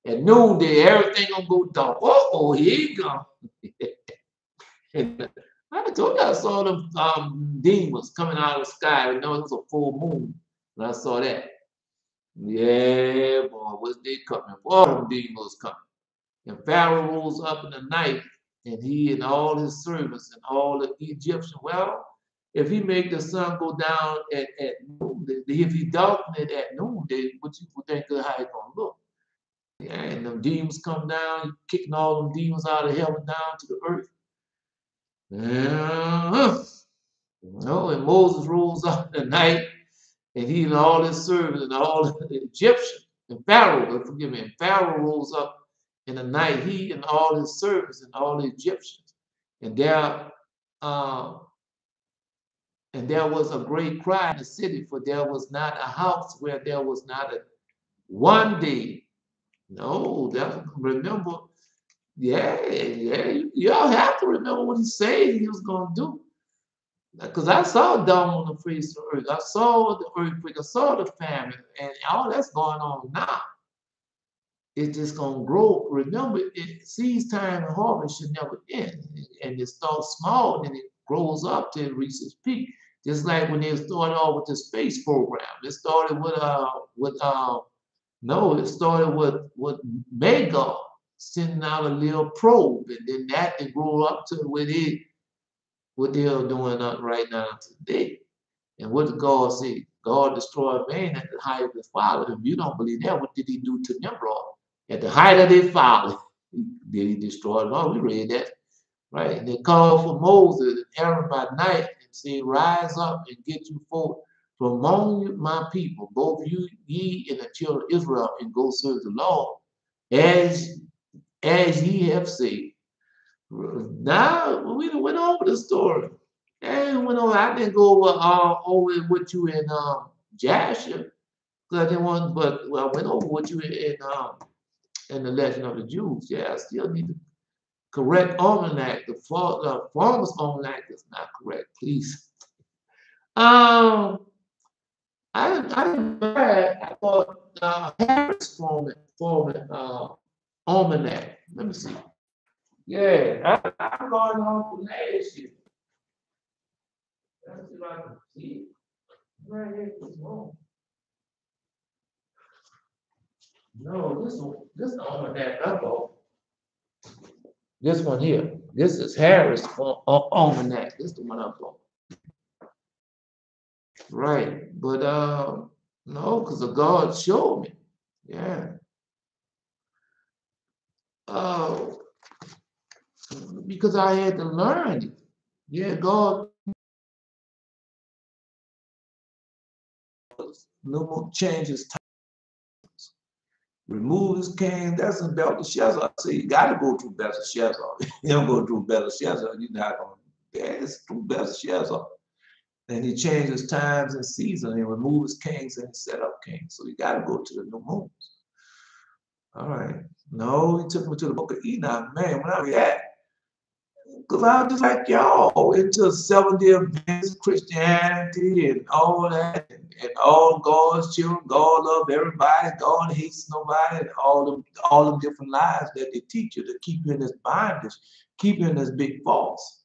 at noonday, everything gonna go dark. Oh, here you go. And I told you I saw them demons coming out of the sky. I know it was a full moon when I saw that. Yeah, boy, what's they coming? Boy, them demons coming. And Pharaoh rose up in the night, and he and all his servants and all the Egyptians. Well, if he make the sun go down at noonday, if he darken it at noonday, what you would think of how it's gonna look? Yeah, and them demons come down, kicking all them demons out of heaven down to the earth. No, and Moses rose up in the night, and he and all his servants and all the Egyptians, and Pharaoh, forgive me, and Pharaoh rose up in the night, he and all his servants and all the Egyptians. And there was a great cry in the city, for there was not a house where there was not a one day. No, remember, y'all have to remember what He said He was going to do. Because I saw dawn on the face of the earth. I saw the earthquake. I saw the famine, and all that's going on now. It's just gonna grow. Remember, seeds time and harvest should never end, and it starts small, and it grows up till it reaches its peak. Just like when they started off with the space program, it started it started with Magog sending out a little probe, and then that they grew up to what they're doing right now today. And what did God say? God destroyed man at the height of his folly. If you don't believe that, what did he do to Nimrod? At the height of their folly, did he destroy them all? We read that, right? And they called for Moses and Aaron by night and said, rise up and get you forth from among you, my people, both you, ye and the children of Israel, and go serve the Lord, as ye have said. Now we went over the story. And went over. I didn't go over with you in Jasher, because I didn't want. But I went over with you in the Legend of the Jews. Yeah, I still need to correct almanac. The farmer's almanac is not correct. Please. I thought Harris formed almanac. Let me see. Yeah, I'm going on from last year. Let's see if I can see. Where is this one? No, this almanac I bought. This one here. This is Harris almanac. This is the one I bought. Right, but no, because God showed me. Yeah. Because I had to learn it. Yeah, God no changes times. Remove his cane. That's in Belteshazzar. So you got to go through Belteshazzar. You don't go through Belteshazzar, you're not going to. Yeah, it's through Belteshazzar. And he changes times and seasons and removes kings and set up kings. So you got to go to the new moons. All right. No, he took me to the book of Enoch. Man, when I read that, because I was just like y'all into Seventh-day Adventist Christianity and all that, and all God's children, God love everybody, God hates nobody, and all them different lies that they teach you to keep you in this bondage, keep you in this big false.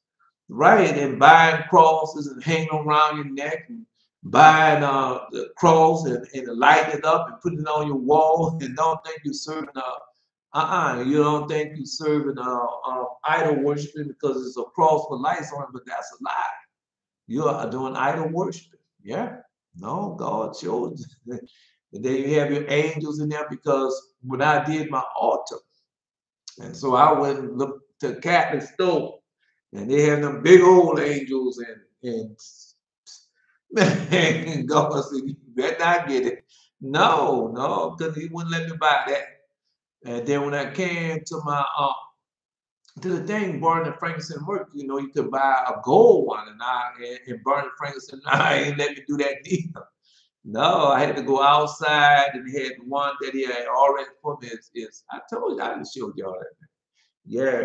Right, and buying crosses and hanging around your neck, and buying the cross and lighting it up and putting it on your wall, and don't think you're serving you don't think you're serving idol worshiping because it's a cross with lights on it, but that's a lie. You are doing idol worshiping. Yeah, no, God shows. And then you have your angels in there, because when I did my altar, and so I went and looked to Catholic store. And they have them big old angels, and man, God said, you better not get it. No, because he wouldn't let me buy that. And then when I came to my to the thing, burning frankincense and myrrh, you could buy a gold one, and burning frankincense. I ain't let me do that neither. No, I had to go outside, and he had the one that he had already for me. I told you, I just showed y'all that. Yeah,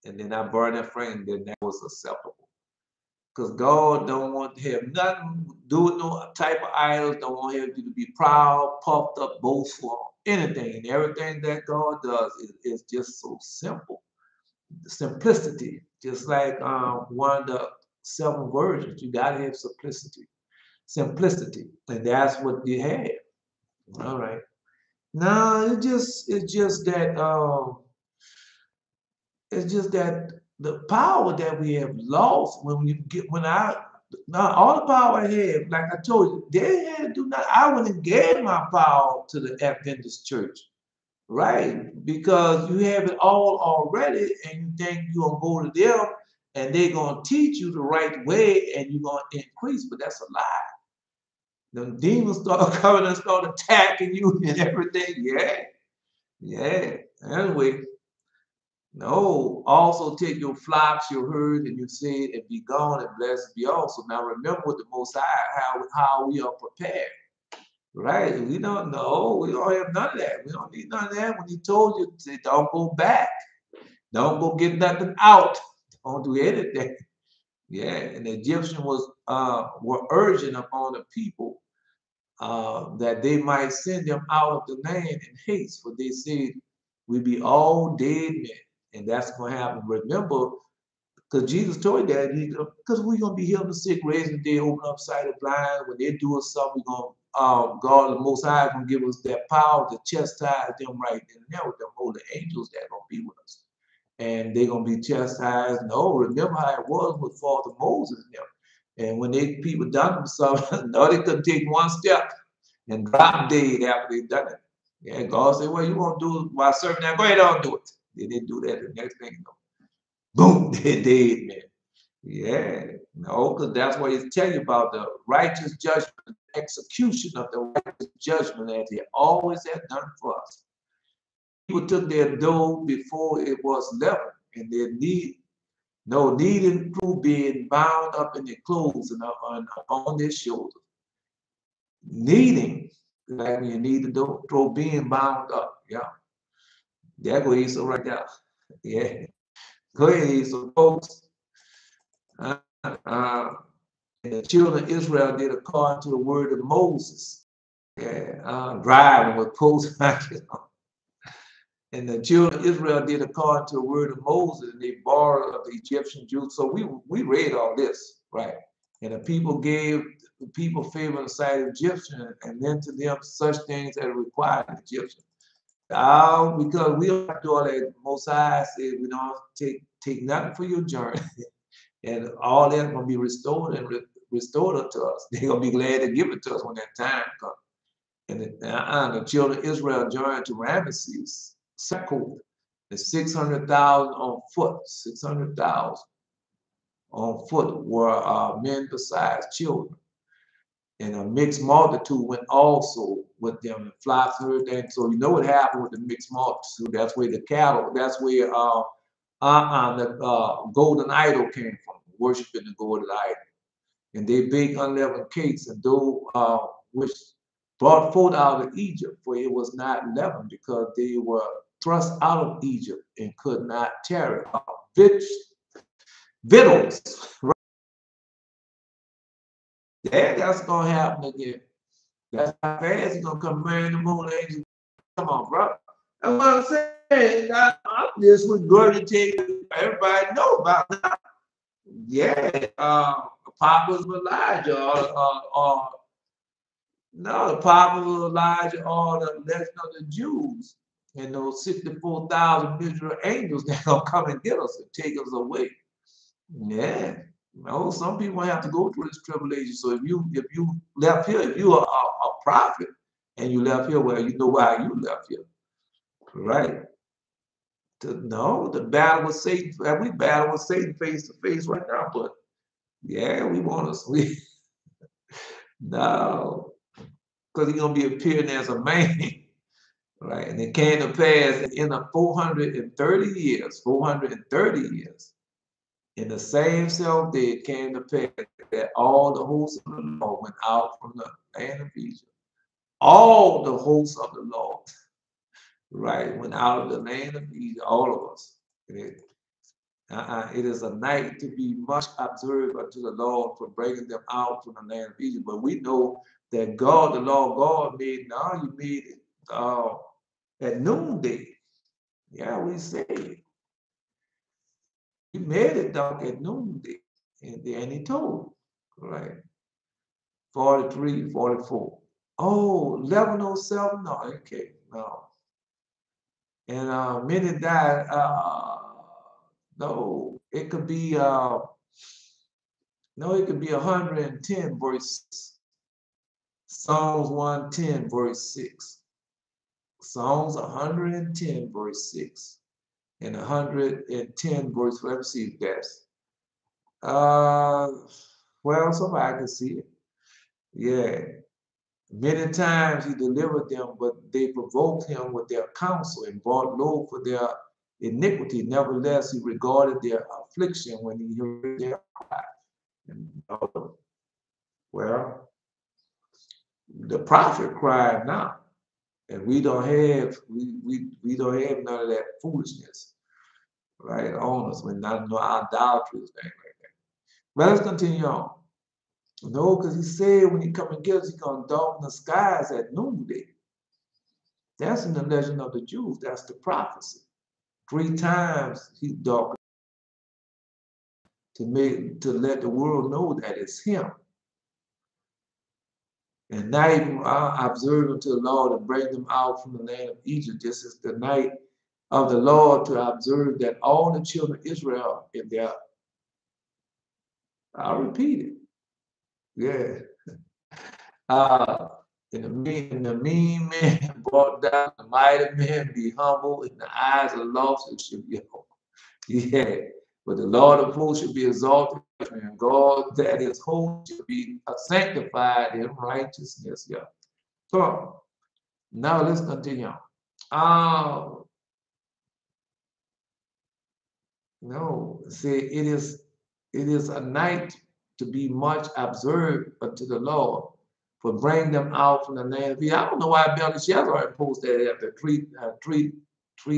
and then I burned that frame, then that was acceptable. Because God don't want to have nothing to do with no type of idols, don't want him to be proud, puffed up, boastful, anything. And everything that God does is just so simple. Simplicity, just like one of the 7 virgins, you got to have simplicity. Simplicity, and that's what you have. All right. No, it's just that. It's just that the power that we have lost now all the power I have, like I told you, they had to do nothing. I went and gave my power to the Adventist church, right? Because you have it all already, and you think you're gonna go to them and they're gonna teach you the right way and you're gonna increase, but that's a lie. The demons start coming and start attacking you and everything. Yeah. Anyway. No, also take your flocks, your herd, and your seed, and be gone, and blessed be also. Now remember with the Most High, how we are prepared, right? We don't know. We don't have none of that. We don't need none of that. When he told you, say, don't go back. Don't go get nothing out. Don't do anything. Yeah, and the Egyptians were urging upon the people that they might send them out of the land in haste, for they said, we be all dead men. And that's going to happen. Remember, because Jesus told that, because we're going to be healing the sick, raising the dead, open up sighted blind. When they do us something, we're going to, God, the Most High, going to give us that power to chastise them right then and there with them holy angels that are going to be with us. And they're going to be chastised. No, remember how it was with Father Moses and them. And when people done them something, no, they couldn't take one step and drop dead after they done it. Yeah, God said, well, you won't do it while serving that. Go ahead on do it. They didn't do that. The next thing you know, boom, they're dead, man. Yeah, no, because that's what he's telling you about the righteous judgment, execution of the righteous judgment that he always had done for us. People took their dough before it was leavened, and their kneading through being bound up in their clothes and on their shoulders. Kneading, like when you need the dough, throw being bound up. Yeah, there go Esau right there. Yeah, go ahead, Esau, folks. And the children of Israel did according to the word of Moses. Yeah, driving with posts. And the children of Israel did according to the word of Moses, and they borrowed of the Egyptian Jews. So we read all this, right? And the people gave the people favor in the sight of Egyptians, and then to them such things that are required of Egyptians. Because we don't do all that. Most High said we don't take nothing for your journey, and all that's gonna be restored and restored unto us. They're gonna be glad to give it to us when that time comes. And the children of Israel journeyed to Ramesses, Succoth, the 600,000 on foot, 600,000 on foot were men besides children. And a mixed multitude went also with them, and flocks and everything. So you know what happened with the mixed multitude. That's where the cattle, that's where the golden idol came from, worshiping the golden idol. And they baked unleavened cakes, and those which brought forth out of Egypt, for it was not leavened, because they were thrust out of Egypt and could not tarry. Victuals. Right? Yeah, that's going to happen again. That's how fast he's going to come marrying the moon angels. Come on, bro. That's what I'm saying. I'm just regurgitating. Everybody know about that. Yeah, Papa's Elijah, no, the prophet of Elijah, all the legend of the Jews, and those 64,000 miserable angels that gonna come and get us and take us away. Yeah, no, some people have to go through this tribulation. So if you left here, if you are a prophet and you left here, well, you know why you left here, right? No, the battle with Satan. We battle with Satan face to face right now, but yeah, we want to sleep. No, because he's gonna be appearing as a man. Right, and it came to pass in the 430 years, 430 years, in the same self day it came to pass that all the hosts of the Lord went out from the land of Egypt. All the hosts of the Lord, right, went out of the land of Egypt, all of us. It is a night to be much observed unto the Lord for bringing them out from the land of Egypt. But we know that God, the Lord God, made, now you made it at noonday. Yeah, we say he made it dark at noonday, and he told, right? 43, 44. Oh, 1107? No, okay, no. And many died. No, it could be no, it could be 110 verse 6. Psalms 110 verse 6. Psalms 110 verse 6. And 110 verse, let me see if that's well, somebody can see it. Yeah. Many times he delivered them, but they provoked him with their counsel and brought low for their iniquity. Nevertheless, he regarded their affliction when he heard their cry. And, well, the prophet cried now, and we don't have don't have none of that foolishness, right, on us. We're not no idolatry, things like that. But let's continue on. No, because he said when he come and get us, he's going to darken the skies at noonday. That's in the legend of the Jews. That's the prophecy. 3 times he darkened to let the world know that it's him. And now even observe unto the Lord and bring them out from the land of Egypt. This is the night of the Lord to observe that all the children of Israel in their, I'll repeat it. Yeah. And the mean man brought down, the mighty man be humble, in the eyes of the lost it should be humble. Yeah. But the Lord of hosts should be exalted, and God that is holy should be sanctified in righteousness. Yeah. So now let's continue. No, see, it is a night to be much observed unto the Lord, for bring them out from the land of Egypt. I don't know why Belshazzar imposed that after three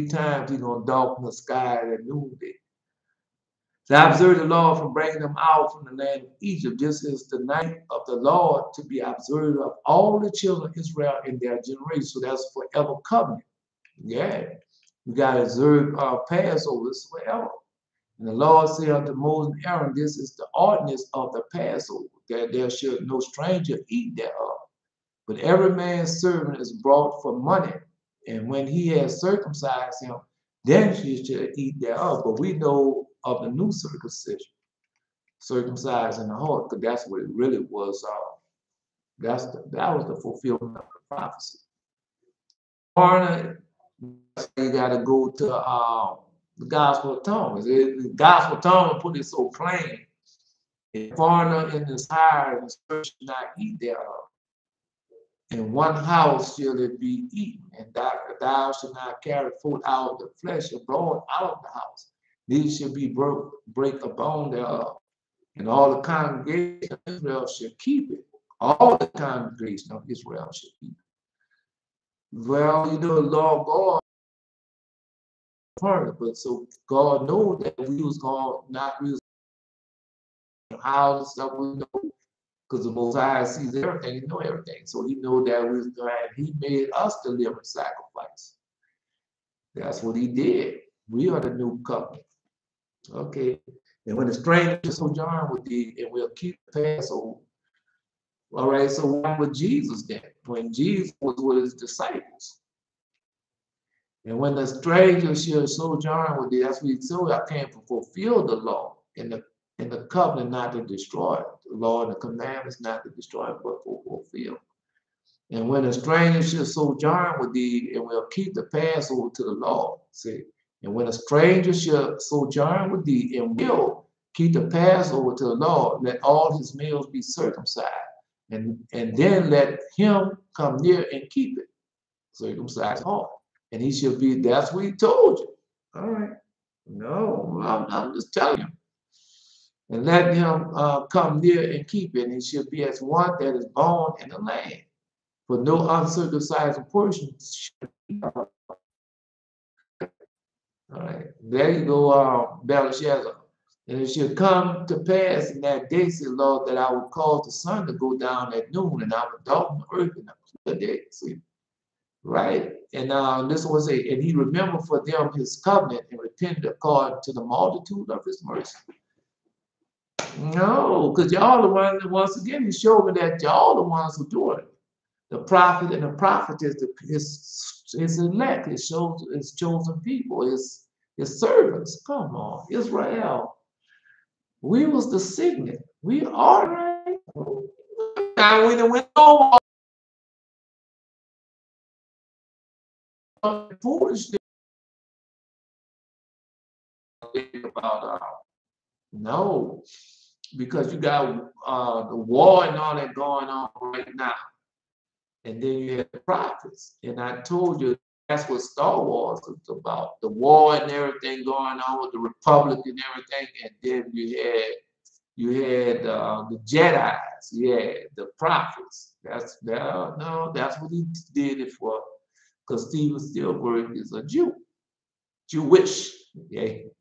times he's gonna darken the sky at noonday. To observe the Lord from bringing them out from the land of Egypt. This is the night of the Lord to be observed of all the children of Israel in their generation. So that's forever covenant. Yeah. We got to observe Passover forever. And the Lord said unto Moses and Aaron, this is the ordinance of the Passover, that there should no stranger eat thereof. But every man's servant is brought for money, and when he has circumcised him, then he should eat thereof. But we know of the new circumcision, circumcised in the heart, because that's what it really was. That was the fulfillment of the prophecy. You got to go to the Gospel of Thomas. The Gospel of Thomas put it so plain. A foreigner in his hired and should not eat thereof. In one house shall it be eaten, and thou shalt not carry forth out of the flesh abroad out of the house. These shall be break a bone thereof. And all the congregation of Israel shall keep it. All the congregation of Israel shall keep it. Well, you know, the Lord God, but so God knows that we was going not really how the stuff we know, because the Most High sees everything, He know everything. So He know that we was going, He made us the living sacrifice. That's what He did. We are the new covenant. Okay. And when the stranger sojourn with thee, and we'll keep the Passover. All right, so what was Jesus then? When Jesus was with his disciples. And when the stranger shall sojourn with thee, that's what He told, I came to fulfill the law and the covenant not to destroy it. The law and the commandments not to destroy it, but to fulfill. And when a stranger shall sojourn with thee, and will keep the Passover to the Lord. See, and when a stranger shall sojourn with thee, and will keep the Passover to the Lord, let all his meals be circumcised, and then let him come near and keep it, circumcised heart. And he shall be, that's what He told you. All right. No, I'm just telling you. And let him come near and keep it, and he shall be as one that is born in the land. For no uncircumcised person shall be. All right. There you go, Belshazzar. And it shall come to pass in that day, said Lord, that I will cause the sun to go down at noon, and I will darken the earth in a clear day. See? Right. And this was and He remembered for them His covenant and repented according to the multitude of His mercy. No, because y'all the ones, once again, He showed me that y'all the ones who do it. The prophet and the prophetess, his elect, his chosen people, his servants. Come on, Israel. We was the signet. We are right. Now we went over foolishness about no, because you got the war and all that going on right now. And then you have the prophets. And I told you that's what Star Wars is about. The war and everything going on with the Republic and everything. And then you had the Jedis, the prophets. That's what He did it for. Because Steven Spielberg is a Jew. Jewish.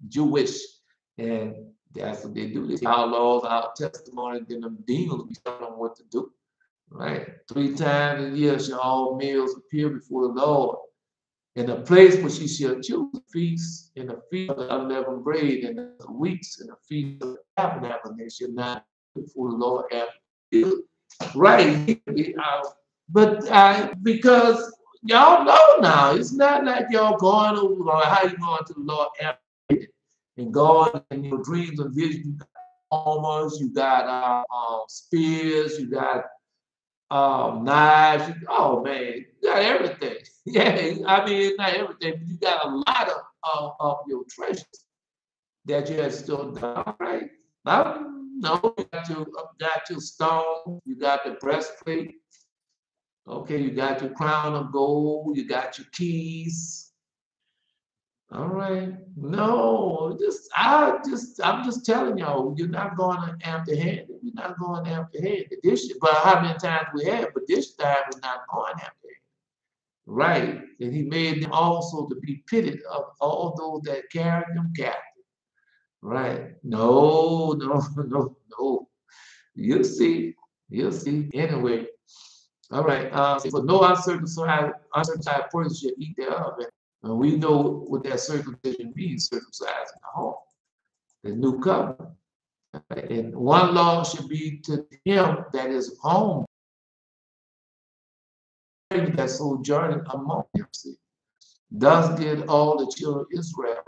Jewish. And that's what they do. They our laws, our testimony, then them demons be telling them what to do. Right? 3 times a year shall all males appear before the Lord. In a place where she shall choose a feast, in the feast of the unleavened bread, and the weeks, in the feast of the tabernacle, and they shall not before the Lord after. Right. But because y'all know now, it's not like y'all going over, how you going to the Lord after, and God and your dreams and visions armors, you got spears, you got knives. Oh man, you got everything. Yeah, I mean not everything, but you got a lot of your treasures that you have stored down. All right. No, you got your stone, you got the breastplate. Okay, you got your crown of gold, you got your keys. All right. No, I'm just telling y'all, you're not going empty-handed. You're not going empty-handed. But how many times we have? But this time we're not going empty-handed. Right. And he made them also to be pitied of all those that carried them captive. Right. No, no, no, no. You'll see. You'll see. Anyway. All right. For no uncircumcised person shall eat thereof. And we know what that circumcision means, circumcised in the heart, the new covenant. And one law should be to him that is home, that sojourning among them. See, thus did all the children of Israel,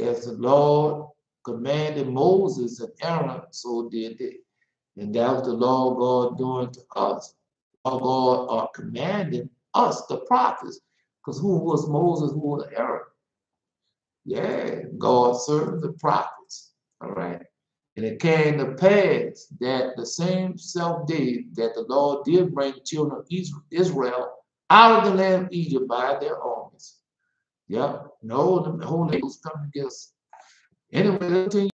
as the Lord commanded Moses and Aaron, so did they. And that was the law God doing to us. Law God are commanding us, the prophets. Because who was Moses, who was Aaron? Yeah, God served the prophets. All right. And it came to pass that the same day that the Lord did bring the children of Israel out of the land of Egypt by their armies. Yep. No, the Holy Ghost coming against. Anyway, let me tell you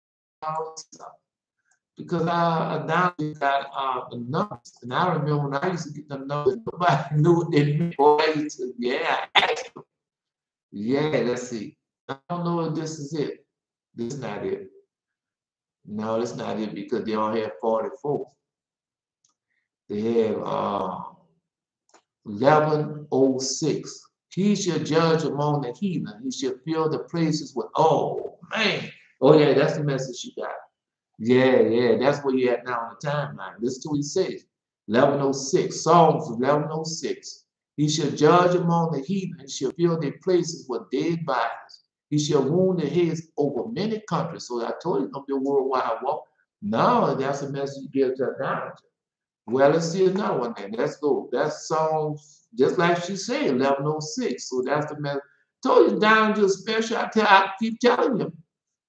because I now got the numbers. And I remember when I used to get the numbers, nobody knew what they meant. Boy, I used to, yeah, I asked them. Yeah, let's see. I don't know if this is it. This is not it. No, that's not it because they all have 44. They have 1106. He shall judge among the heathen. He shall fill the places with, oh, man. Oh, yeah, that's the message you got. Yeah, that's where you're at now on the timeline. Listen to what he says. 1106, Psalms 1106. He shall judge among the heathen. He shall fill their places with dead bodies. He shall wound their heads over many countries. So I told you it's going to be a worldwide war. No, that's a message you give to acknowledge. Well, let's see another one then. Let's go. That's Psalms, just like she said, 1106. So that's the message. Told you down to a special. I keep telling you.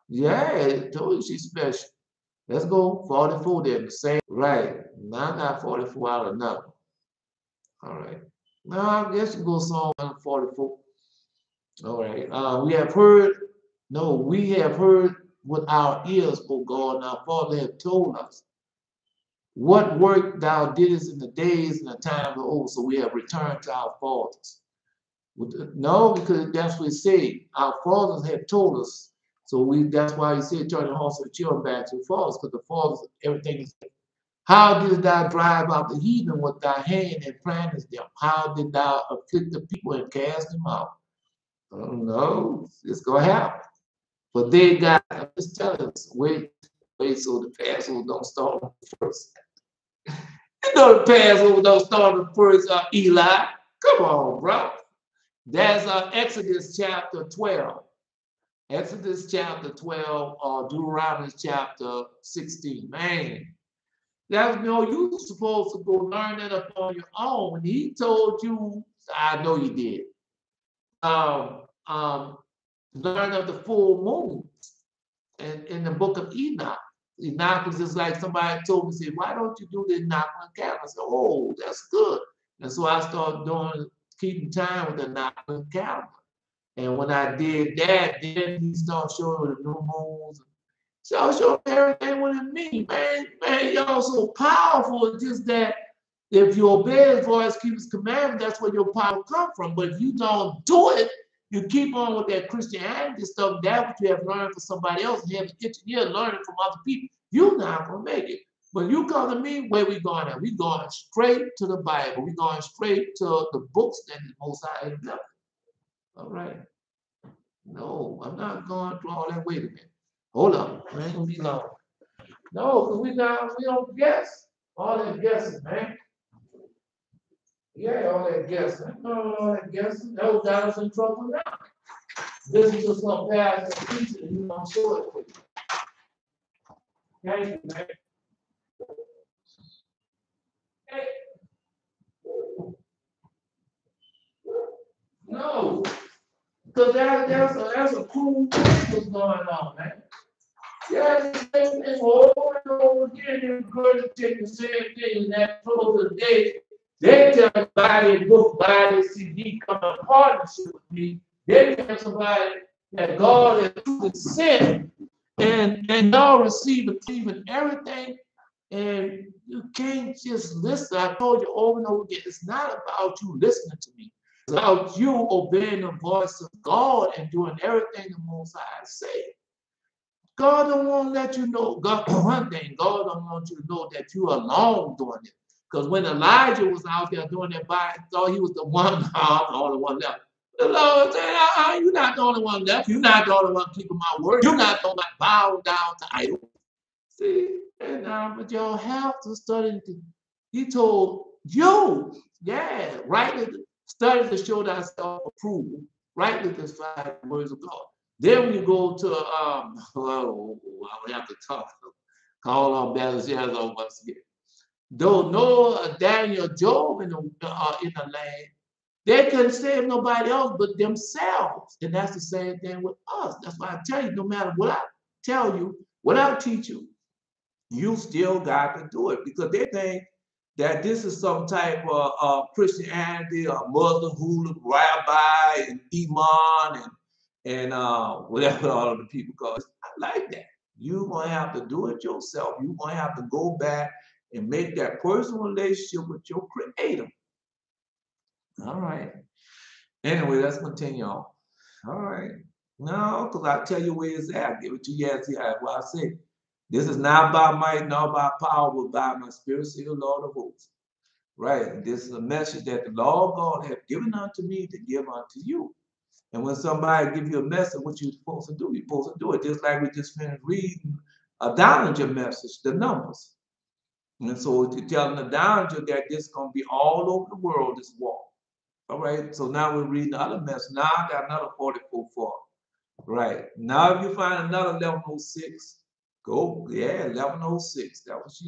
Yeah, I told you she's special. Let's go 44 there. The same. Right. Now I got 44 out of another. All right. Now I guess you go Psalm 144. All right. We have heard with our ears, O God, and our Father have told us what work thou didst in the days and the time of old. So we have returned to our fathers. No, because that's what it said. Our fathers have told us. So that's why he said, turn the hearts of the children back to the fathers, because the fathers, everything is. How didst thou drive out the heathen with thy hand and planted them? How did thou afflict the people and cast them out? Oh no, it's gonna happen. But they got, I'm just telling us, wait so the Passover don't start on the first. You know the Passover don't start on the first, Eli. Come on, bro. That's Exodus chapter 12. Exodus chapter 12 or Deuteronomy chapter 16. Man, that's you're supposed to go learn it up on your own. When he told you, I know you did. Learn of the full moons in the book of Enoch. Enoch is just like somebody told me, said, why don't you do the Enoch calendar? I said, oh, that's good. And so I started keeping time with the Enoch calendar. And when I did that, then he started showing the new moons. So I showed everything what it means, man. Man, y'all so powerful. It's just that if you obey his voice, keep his commandments, that's where your power comes from. But if you don't do it, you keep on with that Christianity stuff, that's what you have learned from somebody else, and you have an itching ear learning from other people. You're not going to make it. When you come to me, where we going at? We going straight to the Bible. We going straight to the books that the Most High has left. All right. No, I'm not going through all that. Wait a minute. Hold on. I ain't going to be long. No, because we don't guess. All that guessing, man. Yeah, all that guessing. No, all that guessing. That was got us in trouble now. This is just going to pass the teacher and you don't show it for you. Thank you, man. Hey. No, because there's a cool Christmas going on, man. Yes, and over and over again, you're going to take the same thing, and that close of the day, they tell somebody, book, buy this CD, come in partnership with me. They tell somebody that God is truly sent, and y'all receiving everything, and you can't just listen. I told you over and over again, it's not about you listening to me. It's about you obeying the voice of God and doing everything the Most High say. God don't want to let you know. God, one thing, God don't want you to know that you are alone doing it. Because when Elijah was out there doing that by, thought he was the one, I'm the only one left. The Lord said, you're not the only one left. You're not the only one keeping my word. You're not the only one bowing down to idols. See, and but y'all have to study. He told you, yeah, rightly study to show thyself approved, rightly decide the words of God. Then when you go to I would have to call on Belazar once again. Though Noah, Daniel, Job in the land, they couldn't save nobody else but themselves. And that's the same thing with us. That's why I tell you, no matter what I tell you, what I teach you, you still got to do it, because they think that this is some type of Christianity or Muslim hula rabbi and imam and whatever all of the people call it. I like that. You're going to have to do it yourself. You're going to have to go back and make that personal relationship with your creator. All right. Anyway, let's continue on. All right. No, because I tell you where it's at. I give it to you as what I say. This is not by might, nor by power, but by my spirit, say the Lord of hosts. Right. This is a message that the Lord God has given unto me to give unto you. And when somebody gives you a message, what you're supposed to do, you're supposed to do it. Just like we just finished reading a Downinger message, the numbers. And so you're telling the Downinger that this is going to be all over the world, this walk. All right. So now we're reading the other message. Now I got another 44:4. Right. Now if you find another 1106, go, yeah, 1106. That was